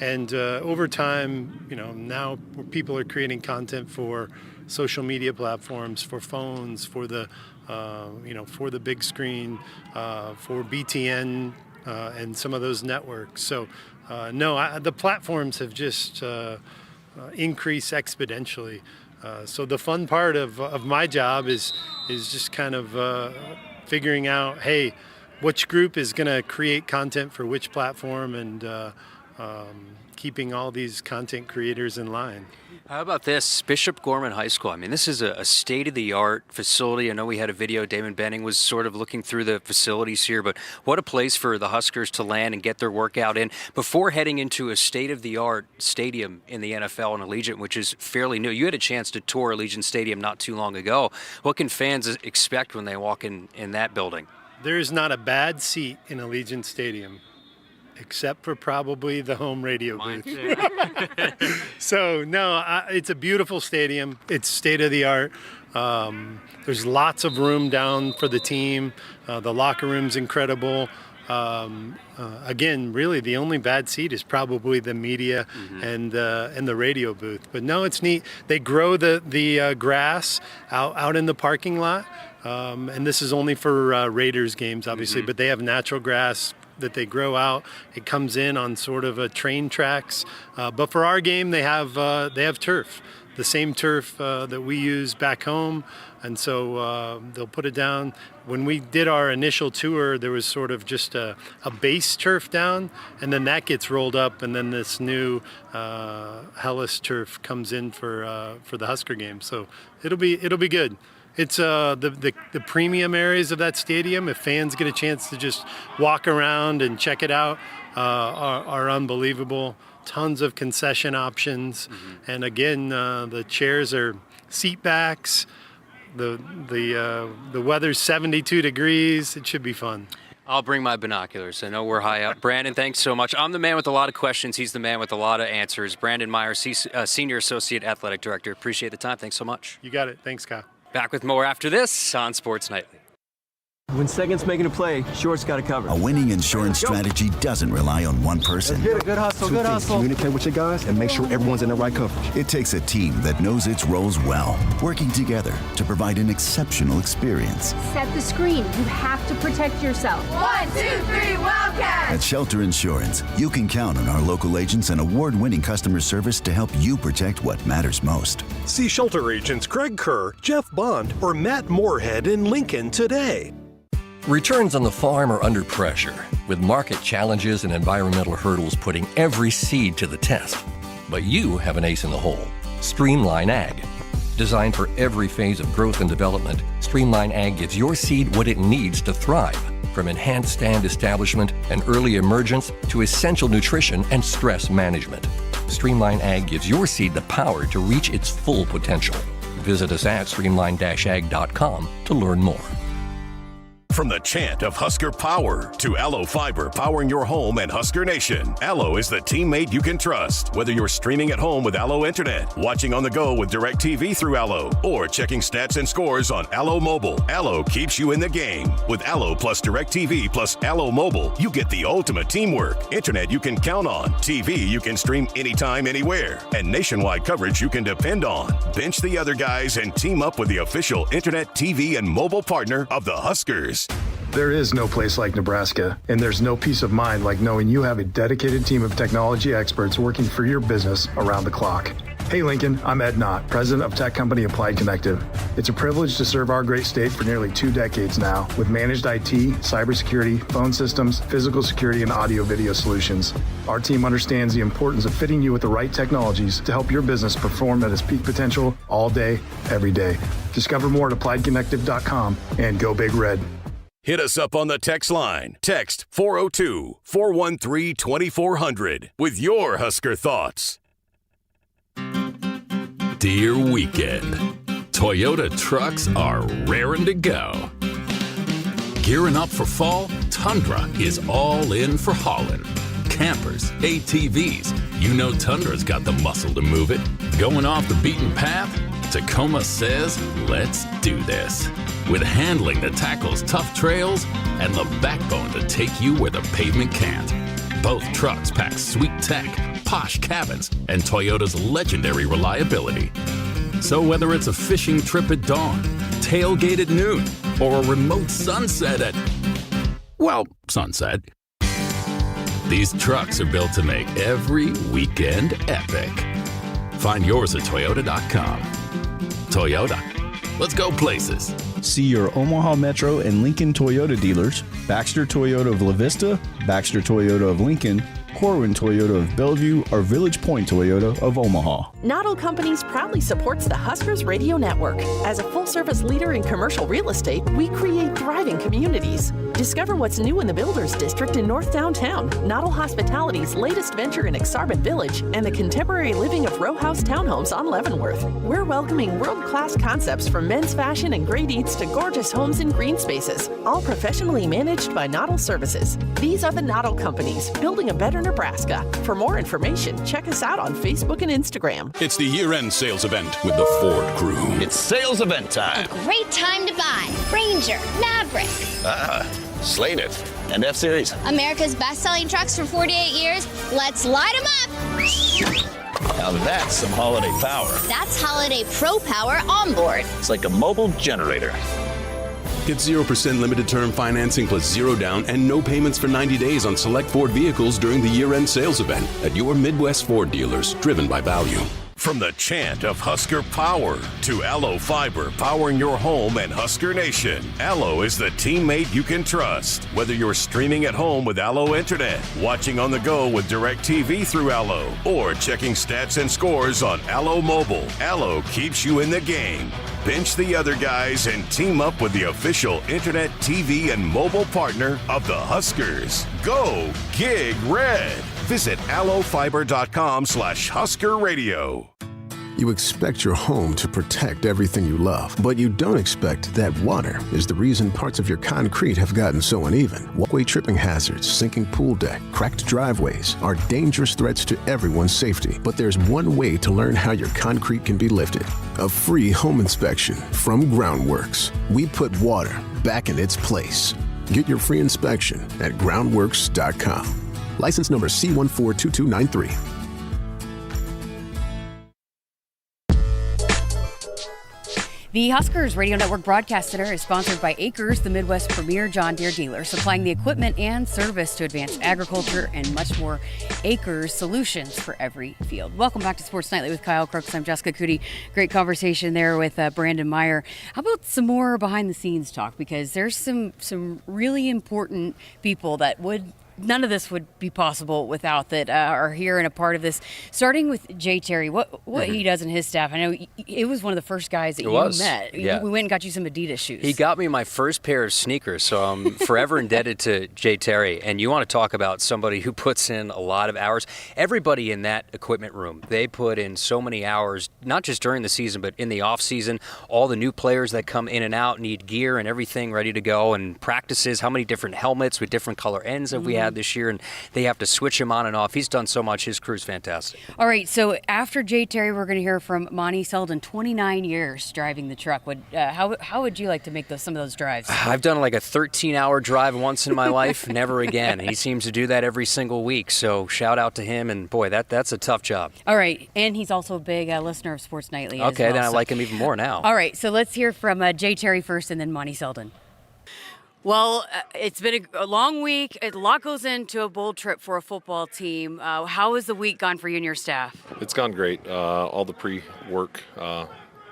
And over time, now people are creating content for social media platforms, for phones, for the for the big screen, for BTN and some of those networks. So, the platforms have just increased exponentially. So the fun part of my job is just kind of figuring out, hey, which group is going to create content for which platform, and keeping all these content creators in line. How about this? Bishop Gorman High School. I mean, this is a state-of-the-art facility. I know we had a video. Damon Benning was sort of looking through the facilities here, but what a place for the Huskers to land and get their workout in before heading into a state-of-the-art stadium in the NFL and Allegiant, which is fairly new. You had a chance to tour Allegiant Stadium not too long ago. What can fans expect when they walk in that building? There's not a bad seat in Allegiant Stadium, except for probably the home radio booth. So, it's a beautiful stadium. It's state-of-the-art. There's lots of room down for the team. The locker room's incredible. Again, really, the only bad seat is probably the media and the radio booth. But no, it's neat. They grow the grass out in the parking lot. And this is only for Raiders games, obviously, but they have natural grass that they grow out. It comes in on sort of a train tracks. But for our game, they have turf, the same turf that we use back home. And so they'll put it down. When we did our initial tour, there was sort of just a base turf down, and then that gets rolled up, and then this new Hellas turf comes in for the Husker game. So it'll be good. It's the premium areas of that stadium, if fans get a chance to just walk around and check it out, are unbelievable. Tons of concession options. And again, the chairs are seat backs. The weather's 72 degrees. It should be fun. I'll bring my binoculars. I know we're high up. Brandon, thanks so much. I'm the man with a lot of questions. He's the man with a lot of answers. Brandon Meyer, Senior Associate Athletic Director. Appreciate the time. Thanks so much. You got it. Thanks, Kyle. Back with more after this on Sports Nightly. When second's making a play, short's got to cover. A winning insurance strategy doesn't rely on one person. Good hustle, good hustle. Communicate with your guys and make sure everyone's in the right coverage. It takes a team that knows its roles well, working together to provide an exceptional experience. Set the screen. You have to protect yourself. 1, 2, 3, Wildcats! At Shelter Insurance, you can count on our local agents and award-winning customer service to help you protect what matters most. See Shelter agents Craig Kerr, Jeff Bond, or Matt Moorhead in Lincoln today. Returns on the farm are under pressure, with market challenges and environmental hurdles putting every seed to the test. But you have an ace in the hole, Streamline Ag. Designed for every phase of growth and development, Streamline Ag gives your seed what it needs to thrive, from enhanced stand establishment and early emergence to essential nutrition and stress management. Streamline Ag gives your seed the power to reach its full potential. Visit us at streamline-ag.com to learn more. From the chant of Husker Power to Allo Fiber powering your home and Husker Nation, Allo is the teammate you can trust. Whether you're streaming at home with Allo Internet, watching on the go with DirecTV through Allo, or checking stats and scores on Allo Mobile, Allo keeps you in the game. With Allo plus DirecTV plus Allo Mobile, you get the ultimate teamwork. Internet you can count on, TV you can stream anytime, anywhere, and nationwide coverage you can depend on. Bench the other guys and team up with the official Internet, TV, and mobile partner of the Huskers. There is no place like Nebraska, and there's no peace of mind like knowing you have a dedicated team of technology experts working for your business around the clock. Hey Lincoln, I'm Ed Knott, president of tech company Applied Connective. It's a privilege to serve our great state for nearly 2 decades now with managed IT, cybersecurity, phone systems, physical security, and audio-video solutions. Our team understands the importance of fitting you with the right technologies to help your business perform at its peak potential all day, every day. Discover more at appliedconnective.com and go Big Red. Hit us up on the text line. Text 402-413-2400 with your Husker thoughts. Dear weekend, Toyota trucks are raring to go. Gearing up for fall, Tundra is all in for hauling. Campers, ATVs, you know Tundra's got the muscle to move it. Going off the beaten path? Tacoma says, let's do this. With handling that tackles tough trails and the backbone to take you where the pavement can't. Both trucks pack sweet tech, posh cabins, and Toyota's legendary reliability. So whether it's a fishing trip at dawn, tailgate at noon, or a remote sunset at, well, sunset, these trucks are built to make every weekend epic. Find yours at Toyota.com. Toyota, let's go places. See your Omaha Metro and Lincoln Toyota dealers, Baxter Toyota of La Vista, Baxter Toyota of Lincoln, Corwin Toyota of Bellevue, or Village Point Toyota of Omaha. Noddle Companies proudly supports the Huskers Radio Network. As a full-service leader in commercial real estate, we create thriving communities. Discover what's new in the Builders District in North Downtown, Noddle Hospitality's latest venture in Exarban Village, and the contemporary living of row house townhomes on Leavenworth. We're welcoming world-class concepts from men's fashion and great eats to gorgeous homes and green spaces, all professionally managed by Noddle Services. These are the Noddle Companies, building a better Nebraska. For more information, check us out on Facebook and Instagram. It's the year-end sales event with the Ford crew. It's sales event time. Great time to buy Ranger, Maverick. Slate It, and F-Series. America's best-selling trucks for 48 years. Let's light them up. Now that's some holiday power. That's Holiday Pro Power onboard. It's like a mobile generator. Get 0% limited term financing plus 0 down and no payments for 90 days on select Ford vehicles during the year-end sales event at your Midwest Ford dealers, driven by value. From the chant of Husker Power to Allo Fiber powering your home and Husker Nation, Allo is the teammate you can trust. Whether you're streaming at home with Allo Internet, watching on the go with DirecTV through Allo, or checking stats and scores on Allo Mobile, Allo keeps you in the game. bench the other guys and team up with the official internet, TV, and mobile partner of the Huskers. Go Gig Red. Visit allofiber.com/Husker Radio. You expect your home to protect everything you love, but you don't expect that water is the reason parts of your concrete have gotten so uneven. Walkway tripping hazards, sinking pool deck, cracked driveways are dangerous threats to everyone's safety. But there's one way to learn how your concrete can be lifted. A free home inspection from Groundworks. We put water back in its place. Get your free inspection at groundworks.com. License number C142293. The Huskers Radio Network Broadcast Center is sponsored by Akrs, the Midwest's premier John Deere dealer, supplying the equipment and service to advance agriculture and much more. Akrs, solutions for every field. Welcome back to Sports Nightly with Kyle Crooks. I'm Jessica Coody. Great conversation there with Brandon Meyer. How about some more behind-the-scenes talk? Because there's some really important people that none of this would be possible without that are here and a part of this. Starting with Jay Terry, what he does in his staff. I know it was one of the first guys that you met. Yeah. We went and got you some Adidas shoes. He got me my first pair of sneakers, so I'm forever indebted to Jay Terry. And you want to talk about somebody who puts in a lot of hours. Everybody in that equipment room, they put in so many hours, not just during the season, but in the off season. All the new players that come in and out need gear and everything ready to go, and practices, how many different helmets with different color ends have we had this year, and they have to switch him on and off. He's done so much. His crew's fantastic. All right, so after Jay Terry, we're going to hear from Monty Selden, 29 years driving the truck. How would you like to make some of those drives? I've done like a 13-hour drive once in my life, never again. He seems to do that every single week, so shout out to him, and boy, that's a tough job. All right, and he's also a big listener of Sports Nightly as Okay, well, then I like him even more now. All right, so let's hear from Jay Terry first and then Monty Selden. Well, it's been a long week. A lot goes into a bold trip for a football team. How has the week gone for you and your staff? It's gone great. All the pre-work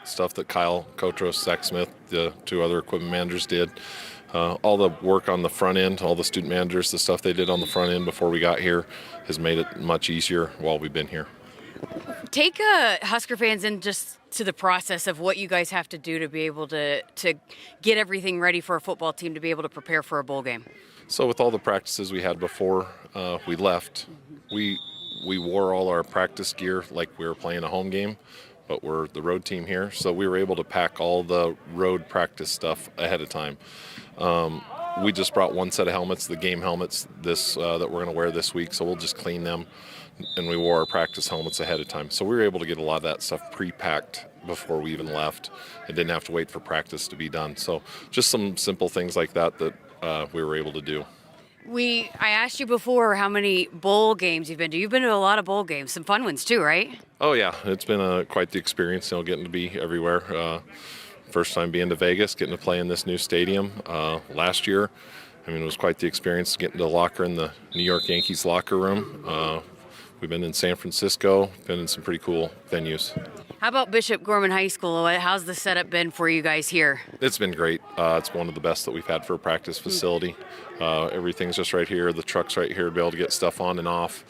stuff that Kyle Crooks, Zach Smith, the two other equipment managers did. All the work on the front end, all the student managers, the stuff they did on the front end before we got here has made it much easier while we've been here. Take Husker fans in just to the process of what you guys have to do to be able to get everything ready for a football team to be able to prepare for a bowl game. So with all the practices we had before we left, we wore all our practice gear like we were playing a home game, but we're the road team here, so we were able to pack all the road practice stuff ahead of time. We just brought one set of helmets, the game helmets, that we're going to wear this week, so we'll just clean them. And we wore our practice helmets ahead of time. So we were able to get a lot of that stuff pre-packed before we even left and didn't have to wait for practice to be done. So just some simple things like that we were able to do. I asked you before how many bowl games you've been to. You've been to a lot of bowl games, some fun ones too, right? Oh yeah, it's been quite the experience, getting to be everywhere. First time being to Vegas, getting to play in this new stadium last year. It was quite the experience getting to the locker in the New York Yankees locker room. We've been in San Francisco, been in some pretty cool venues. How about Bishop Gorman High School? How's the setup been for you guys here? It's been great. It's one of the best that we've had for a practice facility. Everything's just right here. The truck's right here to be able to get stuff on and off,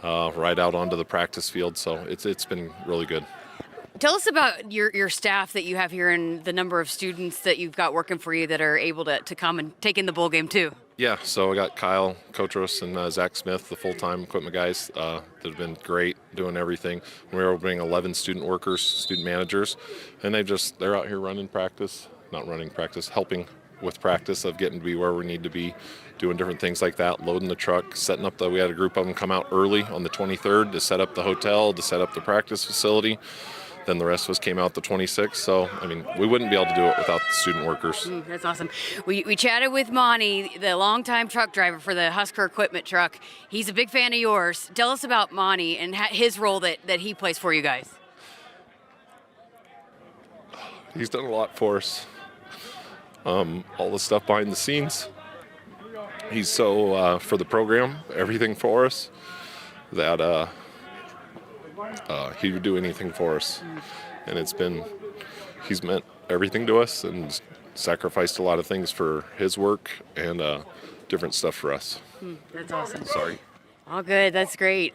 right out onto the practice field. So it's been really good. Tell us about your staff that you have here and the number of students that you've got working for you that are able to come and take in the bowl game too. Yeah, so I got Kyle Crooks and Zach Smith, the full-time equipment guys that have been great doing everything. We were able to bring 11 student workers, student managers, and they're out here helping with practice of getting to be where we need to be, doing different things like that, loading the truck, setting up we had a group of them come out early on the 23rd to set up the hotel, to set up the practice facility. Then the rest of us came out the 26th. So, we wouldn't be able to do it without the student workers. That's awesome. We chatted with Monty, the longtime truck driver for the Husker equipment truck. He's a big fan of yours. Tell us about Monty and his role that he plays for you guys. He's done a lot for us. All the stuff behind the scenes. He's so, for the program, everything for us, that he would do anything for us. And he's meant everything to us and sacrificed a lot of things for his work and different stuff for us. That's awesome. Sorry. Oh, good. That's great.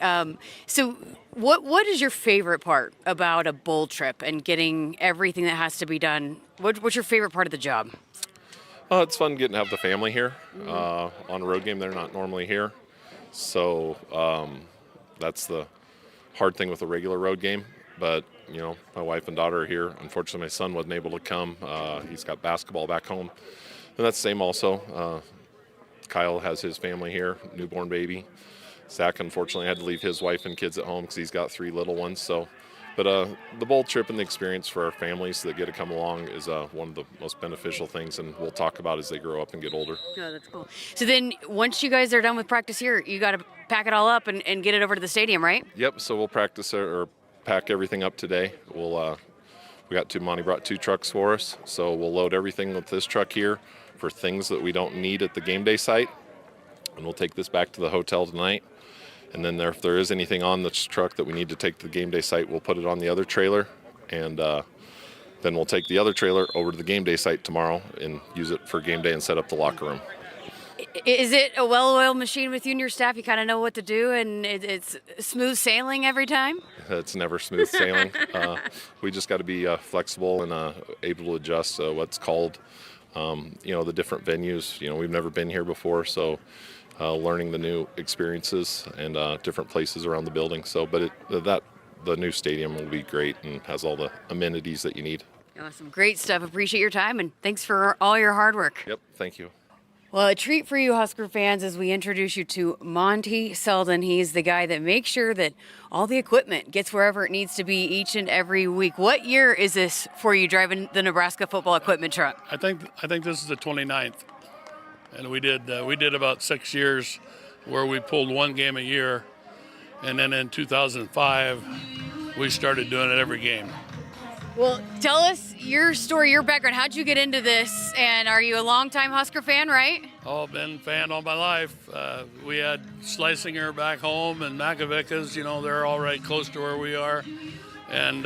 So what is your favorite part about a bowl trip and getting everything that has to be done? What's your favorite part of the job? It's fun getting to have the family here. On a road game, they're not normally here. So that's the hard thing with a regular road game. But, you know, my wife and daughter are here. Unfortunately, my son wasn't able to come. He's got basketball back home. And that's the same also. Kyle has his family here, newborn baby. Zach, unfortunately, had to leave his wife and kids at home because he's got 3 little ones. So, but the bowl trip and the experience for our families that get to come along is one of the most beneficial things, and we'll talk about as they grow up and get older. Oh, that's cool. So then once you guys are done with practice here, you got to pack it all up and get it over to the stadium, right? Yep, so we'll practice or pack everything up today. Monty brought 2 trucks for us, so we'll load everything with this truck here for things that we don't need at the game day site, and we'll take this back to the hotel tonight. And then if there is anything on this truck that we need to take to the game day site, we'll put it on the other trailer, and then we'll take the other trailer over to the game day site tomorrow and use it for game day and set up the locker room. Is it a well-oiled machine with you and your staff? You kind of know what to do, and it's smooth sailing every time? It's never smooth sailing. We just got to be flexible and able to adjust what's called, the different venues. You know, we've never been here before, so learning the new experiences and different places around the building. So, but the new stadium will be great and has all the amenities that you need. Awesome. Great stuff. Appreciate your time, and thanks for all your hard work. Yep, thank you. Well, a treat for you Husker fans as we introduce you to Monty Selden. He's the guy that makes sure that all the equipment gets wherever it needs to be each and every week. What year is this for you driving the Nebraska football equipment truck? I think this is the 29th. And we did about 6 years where we pulled one game a year. And then in 2005, we started doing it every game. Well, tell us your story, your background. How'd you get into this? And are you a longtime Husker fan, right? Oh, been a fan all my life. We had Schlesinger back home and Makovikas, they're all right close to where we are. And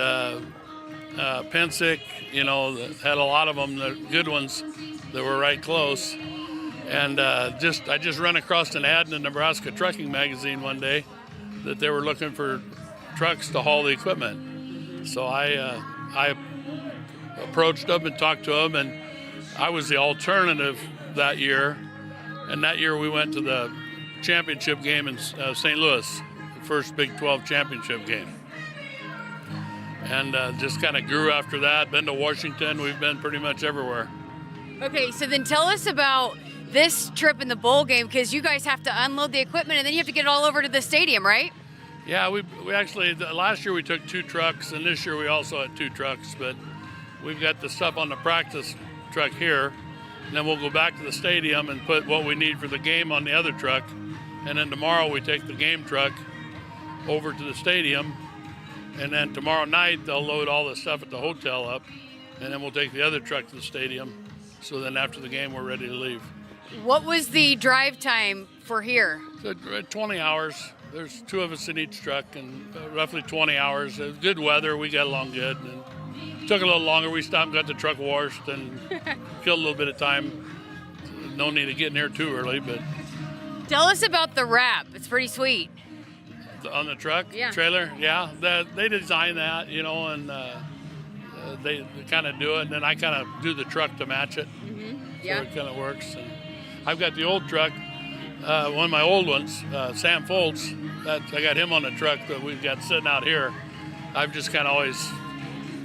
Pensick, had a lot of them, the good ones that were right close. And I just ran across an ad in the Nebraska Trucking magazine one day that they were looking for trucks to haul the equipment. So I approached them and talked to them, and I was the alternative that year. And that year we went to the championship game in St. Louis, the first Big 12 championship game. And just kind of grew after that. Been to Washington. We've been pretty much everywhere. Okay, so then tell us about this trip in the bowl game, because you guys have to unload the equipment and then you have to get it all over to the stadium, right? Yeah, we actually, last year we took 2 trucks, and this year we also had 2 trucks, but we've got the stuff on the practice truck here, and then we'll go back to the stadium and put what we need for the game on the other truck, and then tomorrow we take the game truck over to the stadium, and then tomorrow night they'll load all the stuff at the hotel up, and then we'll take the other truck to the stadium, so then after the game we're ready to leave. What was the drive time for here? So 20 hours. There's 2 of us in each truck, and roughly 20 hours. Good weather, we got along good. And it took a little longer. We stopped and got the truck washed and killed a little bit of time. No need to get in here too early, but. Tell us about the wrap. It's pretty sweet. On the truck? Yeah. Trailer? Yeah. They designed that, and they kind of do it, and then I kind of do the truck to match it. Mm-hmm. Yeah. So it kind of works. And I've got the old truck. One of my old ones, Sam Foltz, I got him on the truck that we've got sitting out here. I've just kind of always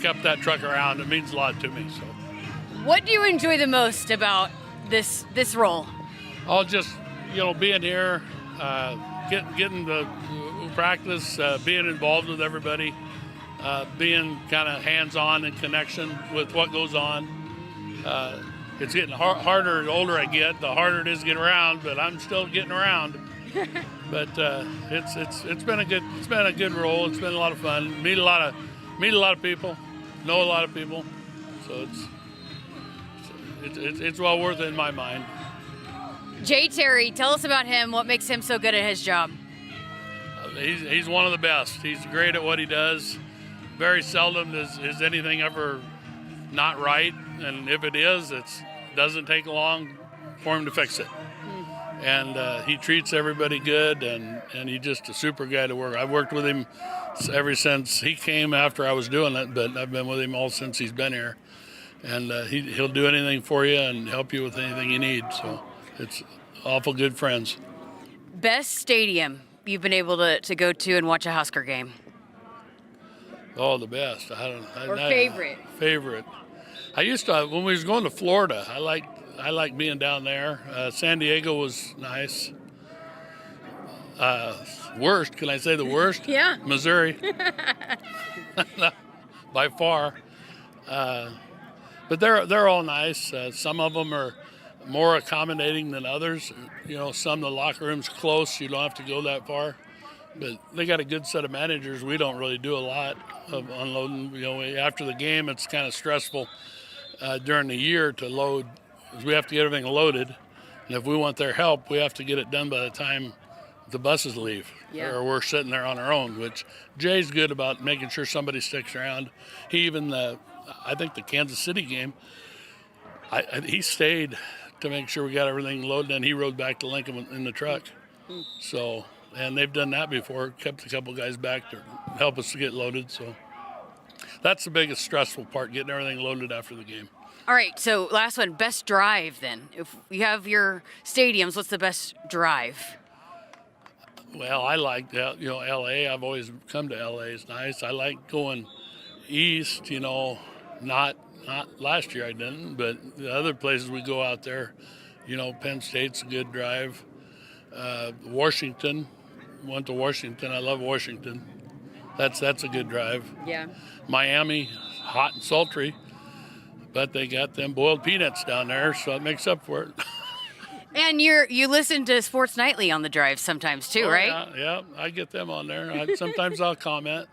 kept that truck around. It means a lot to me. So, what do you enjoy the most about this role? Oh, just being here, getting the practice, being involved with everybody, being kind of hands-on in connection with what goes on. It's getting harder the older I get, the harder it is to get around, but I'm still getting around. But it's been a good role. It's been a lot of fun. Meet a lot of people, know a lot of people. So it's well worth it in my mind. Jay Terry, tell us about him. What makes him so good at his job? He's one of the best. He's great at what he does. Very seldom is anything ever not right, and if it is, it doesn't take long for him to fix it. and he treats everybody good, and he's just a super guy to work. I've worked with him ever since he came after I was doing it, but I've been with him all since he's been here. And he'll do anything for you and help you with anything you need. So it's awful good friends. Best stadium you've been able to go to and watch a Husker game? Oh, the best. Favorite? Favorite. I used to, when we was going to Florida, I liked being down there. San Diego was nice. Worst, can I say the worst? Yeah. Missouri. By far. But they're all nice. Some of them are more accommodating than others. You know, some of the locker rooms close, you don't have to go that far. But they got a good set of managers. We don't really do a lot of unloading. You know, after the game, it's kind of stressful during the year to load, because we have to get everything loaded. And if we want their help, we have to get it done by the time the buses leave. Yeah. Or we're sitting there on our own, which Jay's good about making sure somebody sticks around. He even, I think the Kansas City game, he stayed to make sure we got everything loaded, and he rode back to Lincoln in the truck. So, and they've done that before, kept a couple guys back to help us to get loaded. So that's the biggest stressful part, getting everything loaded after the game. All right, so last one, best drive then. If you have your stadiums, what's the best drive? Well, I like, L.A. I've always come to L.A. It's nice. I like going east, not last year I didn't, but the other places we go out there, Penn State's a good drive. Washington, went to Washington. I love Washington. That's a good drive. Yeah. Miami, hot and sultry, but they got them boiled peanuts down there, so it makes up for it. And you listen to Sports Nightly on the drive sometimes too, right? Yeah, I get them on there. Sometimes I'll comment.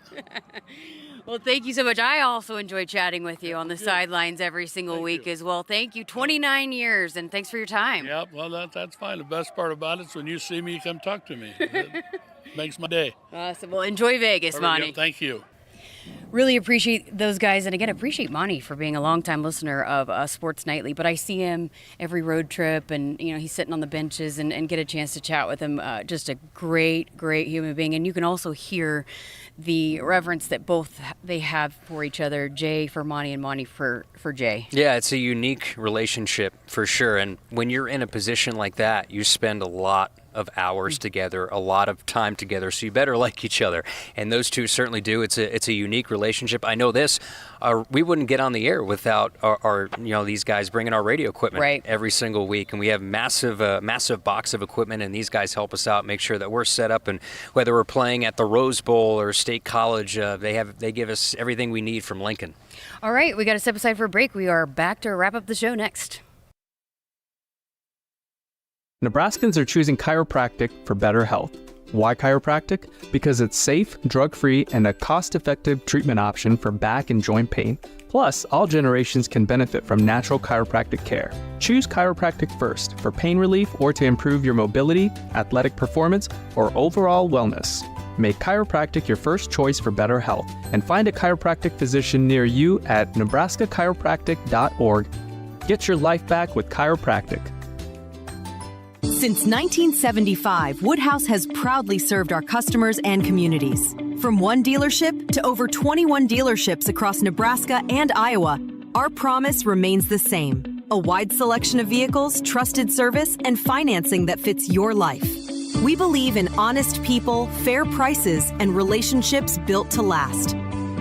Well, thank you so much. I also enjoy chatting with you on the sidelines every single week as well. Thank you. 29 years, and thanks for your time. Yeah, well, that's fine. The best part about it is when you see me, you come talk to me. It makes my day. Awesome. Well, enjoy Vegas, Monty. Thank you. Really appreciate those guys, and again, appreciate Monty for being a longtime listener of Sports Nightly. But I see him every road trip, and he's sitting on the benches and get a chance to chat with him. Just a great human being, and you can also hear the reverence that both they have for each other. Jay for Monty and Monty for Jay. Yeah, it's a unique relationship for sure. And when you're in a position like that, you spend a lot of hours together, a lot of time together, so you better like each other. And those two certainly do. It's a unique relationship. I know this. We wouldn't get on the air without our these guys bringing our radio equipment every single week, and we have massive box of equipment, and these guys help us out, make sure that we're set up, and whether we're playing at the Rose Bowl or State College, they give us everything we need from Lincoln. All right, we got to step aside for a break. We are back to wrap up the show next. Nebraskans are choosing chiropractic for better health. Why chiropractic? Because it's safe, drug-free, and a cost-effective treatment option for back and joint pain. Plus, all generations can benefit from natural chiropractic care. Choose chiropractic first for pain relief or to improve your mobility, athletic performance, or overall wellness. Make chiropractic your first choice for better health, and find a chiropractic physician near you at nebraskachiropractic.org. Get your life back with chiropractic. Since 1975, Woodhouse has proudly served our customers and communities. From one dealership to over 21 dealerships across Nebraska and Iowa, our promise remains the same: a wide selection of vehicles, trusted service, and financing that fits your life. We believe in honest people, fair prices, and relationships built to last.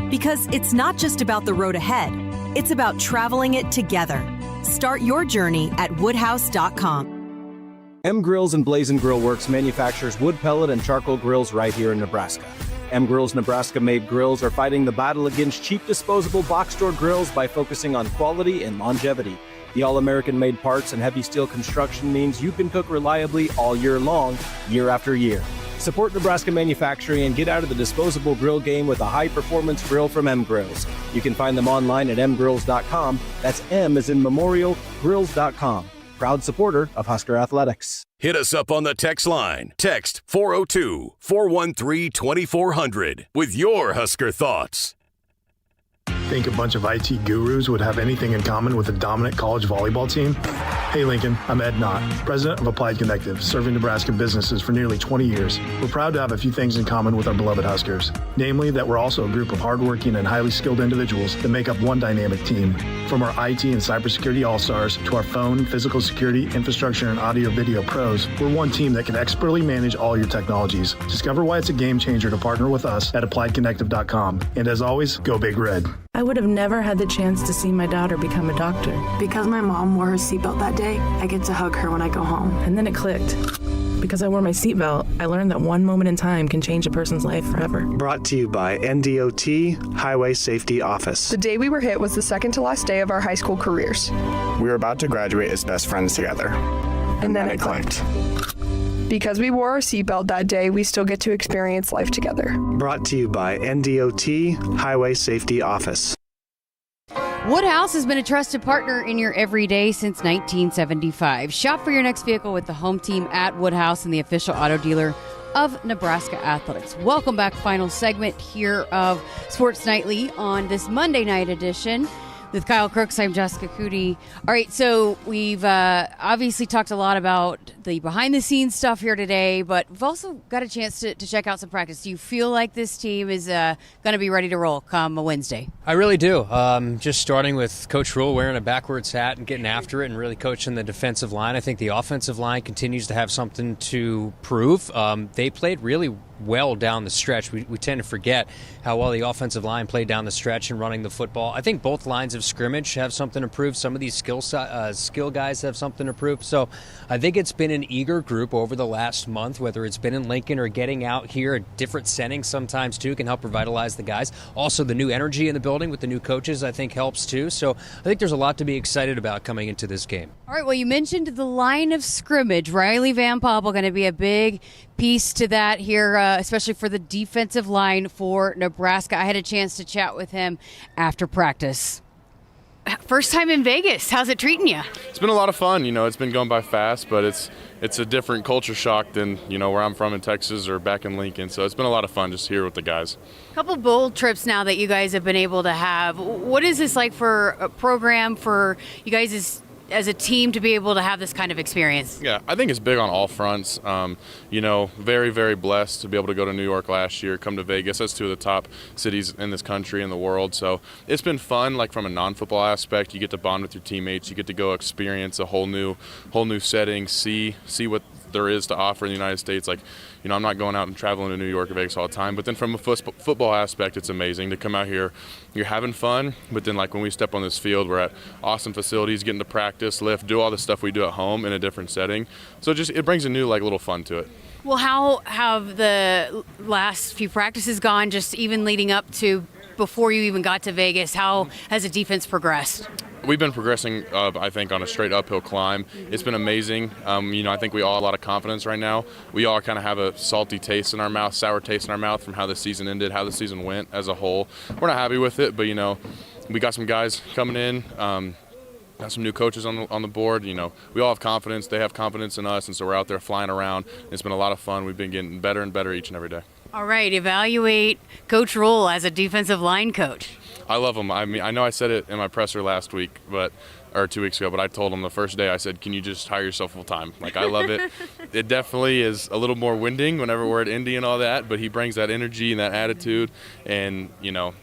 Because it's not just about the road ahead, it's about traveling it together. Start your journey at woodhouse.com. M Grills and Blazing Grill Works manufactures wood pellet and charcoal grills right here in Nebraska. M Grills Nebraska-made grills are fighting the battle against cheap disposable box store grills by focusing on quality and longevity. The all-American-made parts and heavy steel construction means you can cook reliably all year long, year after year. Support Nebraska manufacturing and get out of the disposable grill game with a high-performance grill from M Grills. You can find them online at mgrills.com. That's M as in Memorial, grills.com. Proud supporter of Husker Athletics. Hit us up on the text line. Text 402-413-2400 with your Husker thoughts. Think a bunch of IT gurus would have anything in common with a dominant college volleyball team? Hey Lincoln, I'm Ed Knott, president of Applied Connective, serving Nebraska businesses for nearly 20 years. We're proud to have a few things in common with our beloved Huskers, namely that we're also a group of hardworking and highly skilled individuals that make up one dynamic team. From our IT and cybersecurity all-stars to our phone, physical security, infrastructure, and audio-video pros, we're one team that can expertly manage all your technologies. Discover why it's a game changer to partner with us at appliedconnective.com. And as always, go Big Red. I would have never had the chance to see my daughter become a doctor. Because my mom wore her seatbelt that day, I get to hug her when I go home. And then it clicked. Because I wore my seatbelt, I learned that one moment in time can change a person's life forever. Brought to you by NDOT Highway Safety Office. The day we were hit was the second to last day of our high school careers. We were about to graduate as best friends together. And then it clicked. Because we wore our seatbelt that day, we still get to experience life together. Brought to you by NDOT Highway Safety Office. Woodhouse has been a trusted partner in your everyday since 1975. Shop for your next vehicle with the home team at Woodhouse and the official auto dealer of Nebraska Athletics. Welcome back. Final segment here of Sports Nightly on this Monday night edition. With Kyle Crooks, I'm Jessica Coody. All right, so we've obviously talked a lot about the behind-the-scenes stuff here today, but we've also got a chance to check out some practice. Do you feel like this team is going to be ready to roll come a Wednesday? I really do. Just starting with Coach Rule wearing a backwards hat and getting after it and really coaching the defensive line. I think the offensive line continues to have something to prove. They played really well down the stretch. We tend to forget how well the offensive line played down the stretch and running the football. I think both lines of scrimmage have something to prove. Some of these skill guys have something to prove. So I think it's been an eager group over the last month, whether it's been in Lincoln or getting out here, a different setting sometimes too can help revitalize the guys. Also the new energy in the building with the new coaches I think helps too. So I think there's a lot to be excited about coming into this game. All right, well, you mentioned the line of scrimmage. Riley Van Poppel going to be a big piece to that here, especially for the defensive line for Nebraska. I had a chance to chat with him after practice. First time in Vegas. How's it treating you? It's been a lot of fun. You know, it's been going by fast, but it's a different culture shock than, where I'm from in Texas or back in Lincoln. So it's been a lot of fun just here with the guys. A couple bowl trips now that you guys have been able to have. What is this like for a program, for you guys as a team to be able to have this kind of experience? Yeah, I think it's big on all fronts. Very, very blessed to be able to go to New York last year, come to Vegas. That's two of the top cities in this country and the world. So it's been fun, like from a non-football aspect. You get to bond with your teammates. You get to go experience a whole new setting, see what there is to offer in the United States. Like, I'm not going out and traveling to New York or Vegas all the time, but then from a football aspect, it's amazing to come out here. You're having fun, but then like when we step on this field, we're at awesome facilities, getting to practice, lift, do all the stuff we do at home in a different setting. So it brings a new little fun to it. Well, how have the last few practices gone, just even leading up to before you even got to Vegas? How has the defense progressed? We've been progressing, I think, on a straight uphill climb. It's been amazing. I think we all have a lot of confidence right now. We all kind of have a salty taste in our mouth, sour taste in our mouth from how the season ended, how the season went as a whole. We're not happy with it, but, we got some guys coming in. Got some new coaches on the board. We all have confidence. They have confidence in us, and so we're out there flying around. It's been a lot of fun. We've been getting better and better each and every day. All right, evaluate Coach Rule as a defensive line coach. I love him. I mean, I know I said it in my presser last week, or 2 weeks ago, but I told him the first day, I said, can you just hire yourself full time? Like, I love it. It definitely is a little more winding whenever we're at Indy and all that, but he brings that energy and that attitude. And,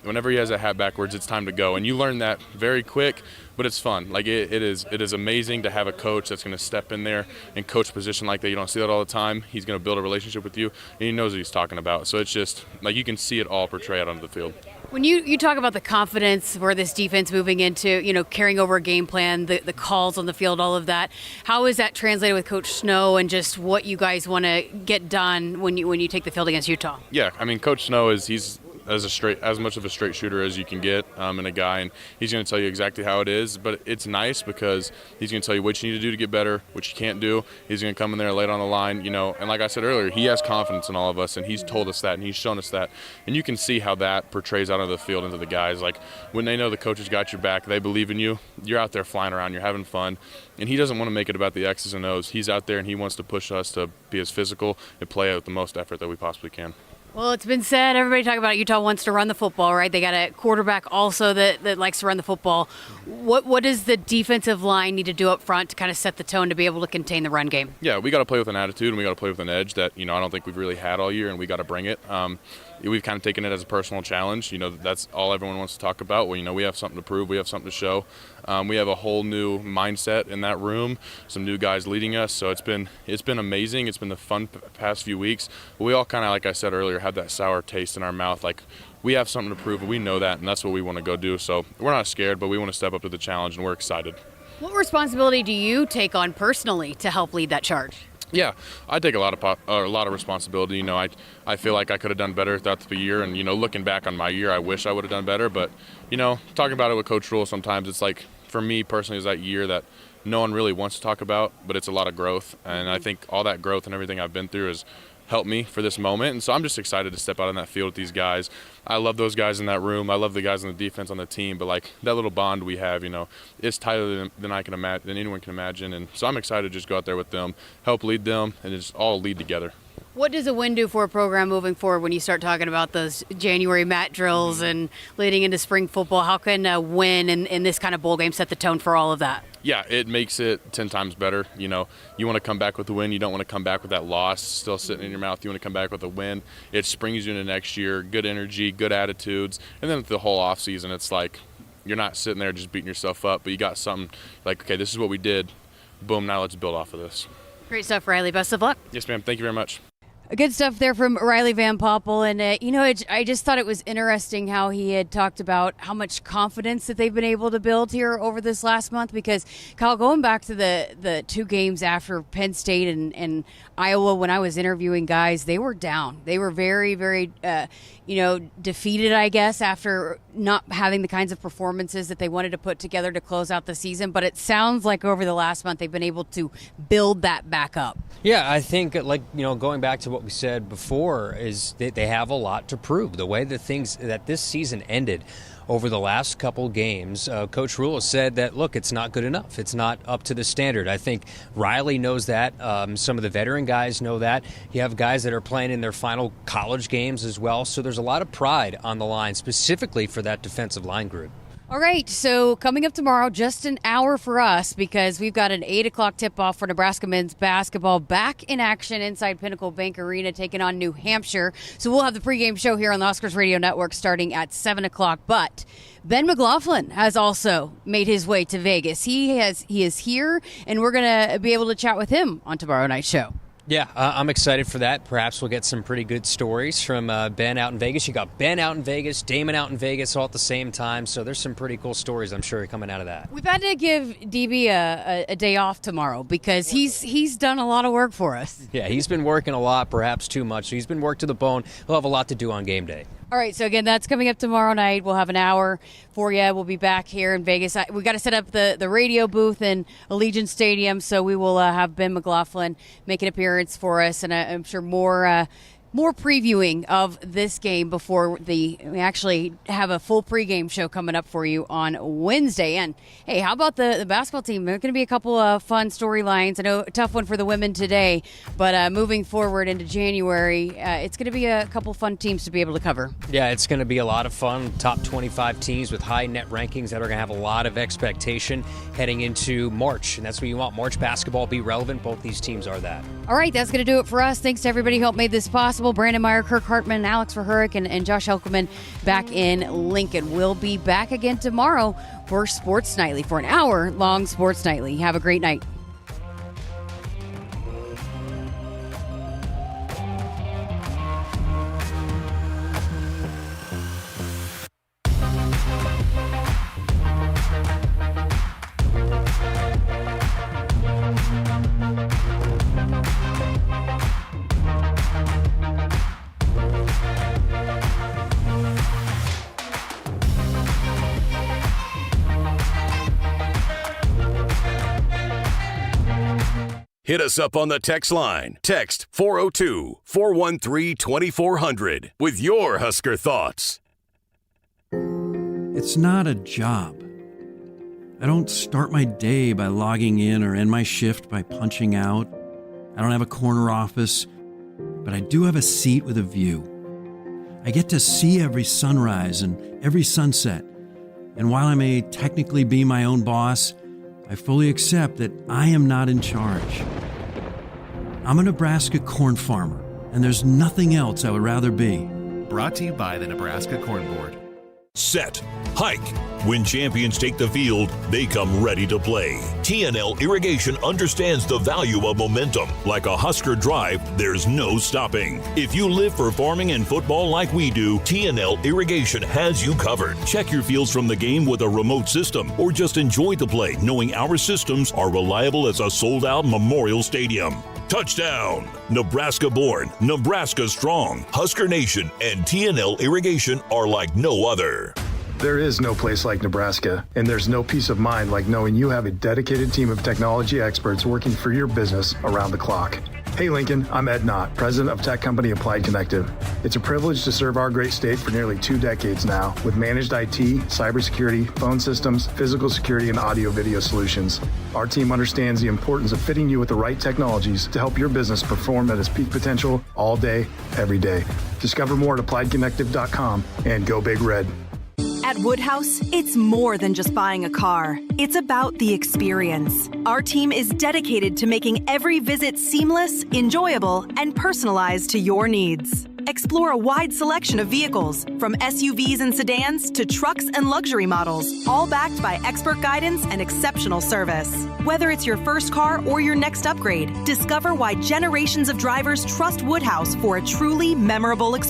whenever he has a hat backwards, it's time to go. And you learn that very quick, but it's fun. Like, it is amazing to have a coach that's going to step in there and coach a position like that. You don't see that all the time. He's going to build a relationship with you, and he knows what he's talking about. So it's just, like, you can see it all portray out onto the field. When you talk about the confidence for this defense moving into, carrying over a game plan, the calls on the field, all of that, how is that translated with Coach Snow and just what you guys want to get done when you take the field against Utah? Yeah, I mean, Coach Snow he's as much of a straight shooter as you can get, and a guy, and he's going to tell you exactly how it is. But it's nice because he's going to tell you what you need to do to get better, what you can't do. He's going to come in there, lay it on the line, And like I said earlier, he has confidence in all of us, and he's told us that, and he's shown us that. And you can see how that portrays out onto the field into the guys. Like when they know the coach has got your back, they believe in you. You're out there flying around, you're having fun, and he doesn't want to make it about the X's and O's. He's out there and he wants to push us to be as physical and play out with the most effort that we possibly can. Well, it's been said, everybody talking about it, Utah wants to run the football, right? They got a quarterback also that likes to run the football. What does the defensive line need to do up front to kind of set the tone to be able to contain the run game? Yeah, we got to play with an attitude and we got to play with an edge that, I don't think we've really had all year, and we got to bring it. We've kind of taken it as a personal challenge. That's all everyone wants to talk about. Well, we have something to prove. We have something to show. We have a whole new mindset in that room, some new guys leading us. So it's been amazing. It's been the fun past few weeks. We all kind of, like I said earlier, have that sour taste in our mouth. Like, we have something to prove, and we know that, and that's what we want to go do. So we're not scared, but we want to step up to the challenge, and we're excited. What responsibility do you take on personally to help lead that charge? Yeah, I take a lot of responsibility. I feel like I could have done better throughout the year, and looking back on my year, I wish I would have done better. But talking about it with Coach Rule, sometimes it's like, for me personally, is that year that no one really wants to talk about, but it's a lot of growth, and I think all that growth and everything I've been through has helped me for this moment. And so I'm just excited to step out on that field with these guys. I love those guys in that room. I love the guys on the defense on the team. But like that little bond we have, it's tighter than I can imagine, than anyone can imagine. And so I'm excited to just go out there with them, help lead them, and just all lead together. What does a win do for a program moving forward when you start talking about those January mat drills and leading into spring football? How can a win in this kind of bowl game set the tone for all of that? Yeah, it makes it 10 times better. You want to come back with a win. You don't want to come back with that loss still sitting in your mouth. You want to come back with a win. It springs you into next year, good energy, good attitudes. And then the whole off season, it's like you're not sitting there just beating yourself up, but you got something like, okay, this is what we did. Boom, now let's build off of this. Great stuff, Riley. Best of luck. Yes, ma'am. Thank you very much. Good stuff there from Riley Van Poppel. And, I just thought it was interesting how he had talked about how much confidence that they've been able to build here over this last month. Because, Kyle, going back to the two games after Penn State and Iowa, when I was interviewing guys, they were down. They were very, very, defeated, I guess, after not having the kinds of performances that they wanted to put together to close out the season. But it sounds like over the last month they've been able to build that back up. Yeah, I think, going back to what we said before, is that they have a lot to prove. The way that this season ended over the last couple games, Coach Rule has said that, look, it's not good enough. It's not up to the standard. I think Riley knows that. Some of the veteran guys know that. You have guys that are playing in their final college games as well. So there's a lot of pride on the line, specifically for that defensive line group. All right, so coming up tomorrow, just an hour for us because we've got an 8 o'clock tip-off for Nebraska men's basketball back in action inside Pinnacle Bank Arena taking on New Hampshire. So we'll have the pregame show here on the Akrs Radio Network starting at 7 o'clock. But Ben McLaughlin has also made his way to Vegas. He is here, and we're going to be able to chat with him on tomorrow night's show. Yeah, I'm excited for that. Perhaps we'll get some pretty good stories from Ben out in Vegas. You got Ben out in Vegas, Damon out in Vegas all at the same time. So there's some pretty cool stories, I'm sure, coming out of that. We've had to give DB a day off tomorrow because he's done a lot of work for us. Yeah, he's been working a lot, perhaps too much. So he's been worked to the bone. He'll have a lot to do on game day. All right, so again, that's coming up tomorrow night. We'll have an hour for you. We'll be back here in Vegas. We got to set up the radio booth in Allegiant Stadium, so we will have Ben McLaughlin make an appearance for us, and I'm sure more previewing of this game before we actually have a full pregame show coming up for you on Wednesday. And, hey, how about the basketball team? There are going to be a couple of fun storylines. I know a tough one for the women today, but moving forward into January, it's going to be a couple fun teams to be able to cover. Yeah, it's going to be a lot of fun. Top 25 teams with high net rankings that are going to have a lot of expectation heading into March. And that's what you want. March basketball be relevant. Both these teams are that. All right, that's going to do it for us. Thanks to everybody who helped make this possible. Brandon Meyer, Kirk Hartman, Alex Verhurick, and Josh Elkelman back in Lincoln. We'll be back again tomorrow for Sports Nightly, for an hour-long Sports Nightly. Have a great night. Hit us up on the text line. Text 402-413-2400 with your Husker thoughts. It's not a job. I don't start my day by logging in or end my shift by punching out. I don't have a corner office, but I do have a seat with a view. I get to see every sunrise and every sunset. And while I may technically be my own boss, I fully accept that I am not in charge. I'm a Nebraska corn farmer, and there's nothing else I would rather be. Brought to you by the Nebraska Corn Board. Set, hike. When champions take the field, they come ready to play. TNL Irrigation understands the value of momentum. Like a Husker drive, there's no stopping. If you live for farming and football like we do, TNL Irrigation has you covered. Check your fields from the game with a remote system, or just enjoy the play knowing our systems are reliable as a sold-out Memorial Stadium. Touchdown! Nebraska born, Nebraska strong. Husker Nation and TNL Irrigation are like no other. There is no place like Nebraska, and there's no peace of mind like knowing you have a dedicated team of technology experts working for your business around the clock. Hey Lincoln, I'm Ed Knott, president of tech company Applied Connective. It's a privilege to serve our great state for nearly 2 decades now with managed IT, cybersecurity, phone systems, physical security, and audio-video solutions. Our team understands the importance of fitting you with the right technologies to help your business perform at its peak potential all day, every day. Discover more at appliedconnective.com and go Big Red. At Woodhouse, it's more than just buying a car. It's about the experience. Our team is dedicated to making every visit seamless, enjoyable, and personalized to your needs. Explore a wide selection of vehicles, from SUVs and sedans to trucks and luxury models, all backed by expert guidance and exceptional service. Whether it's your first car or your next upgrade, discover why generations of drivers trust Woodhouse for a truly memorable experience.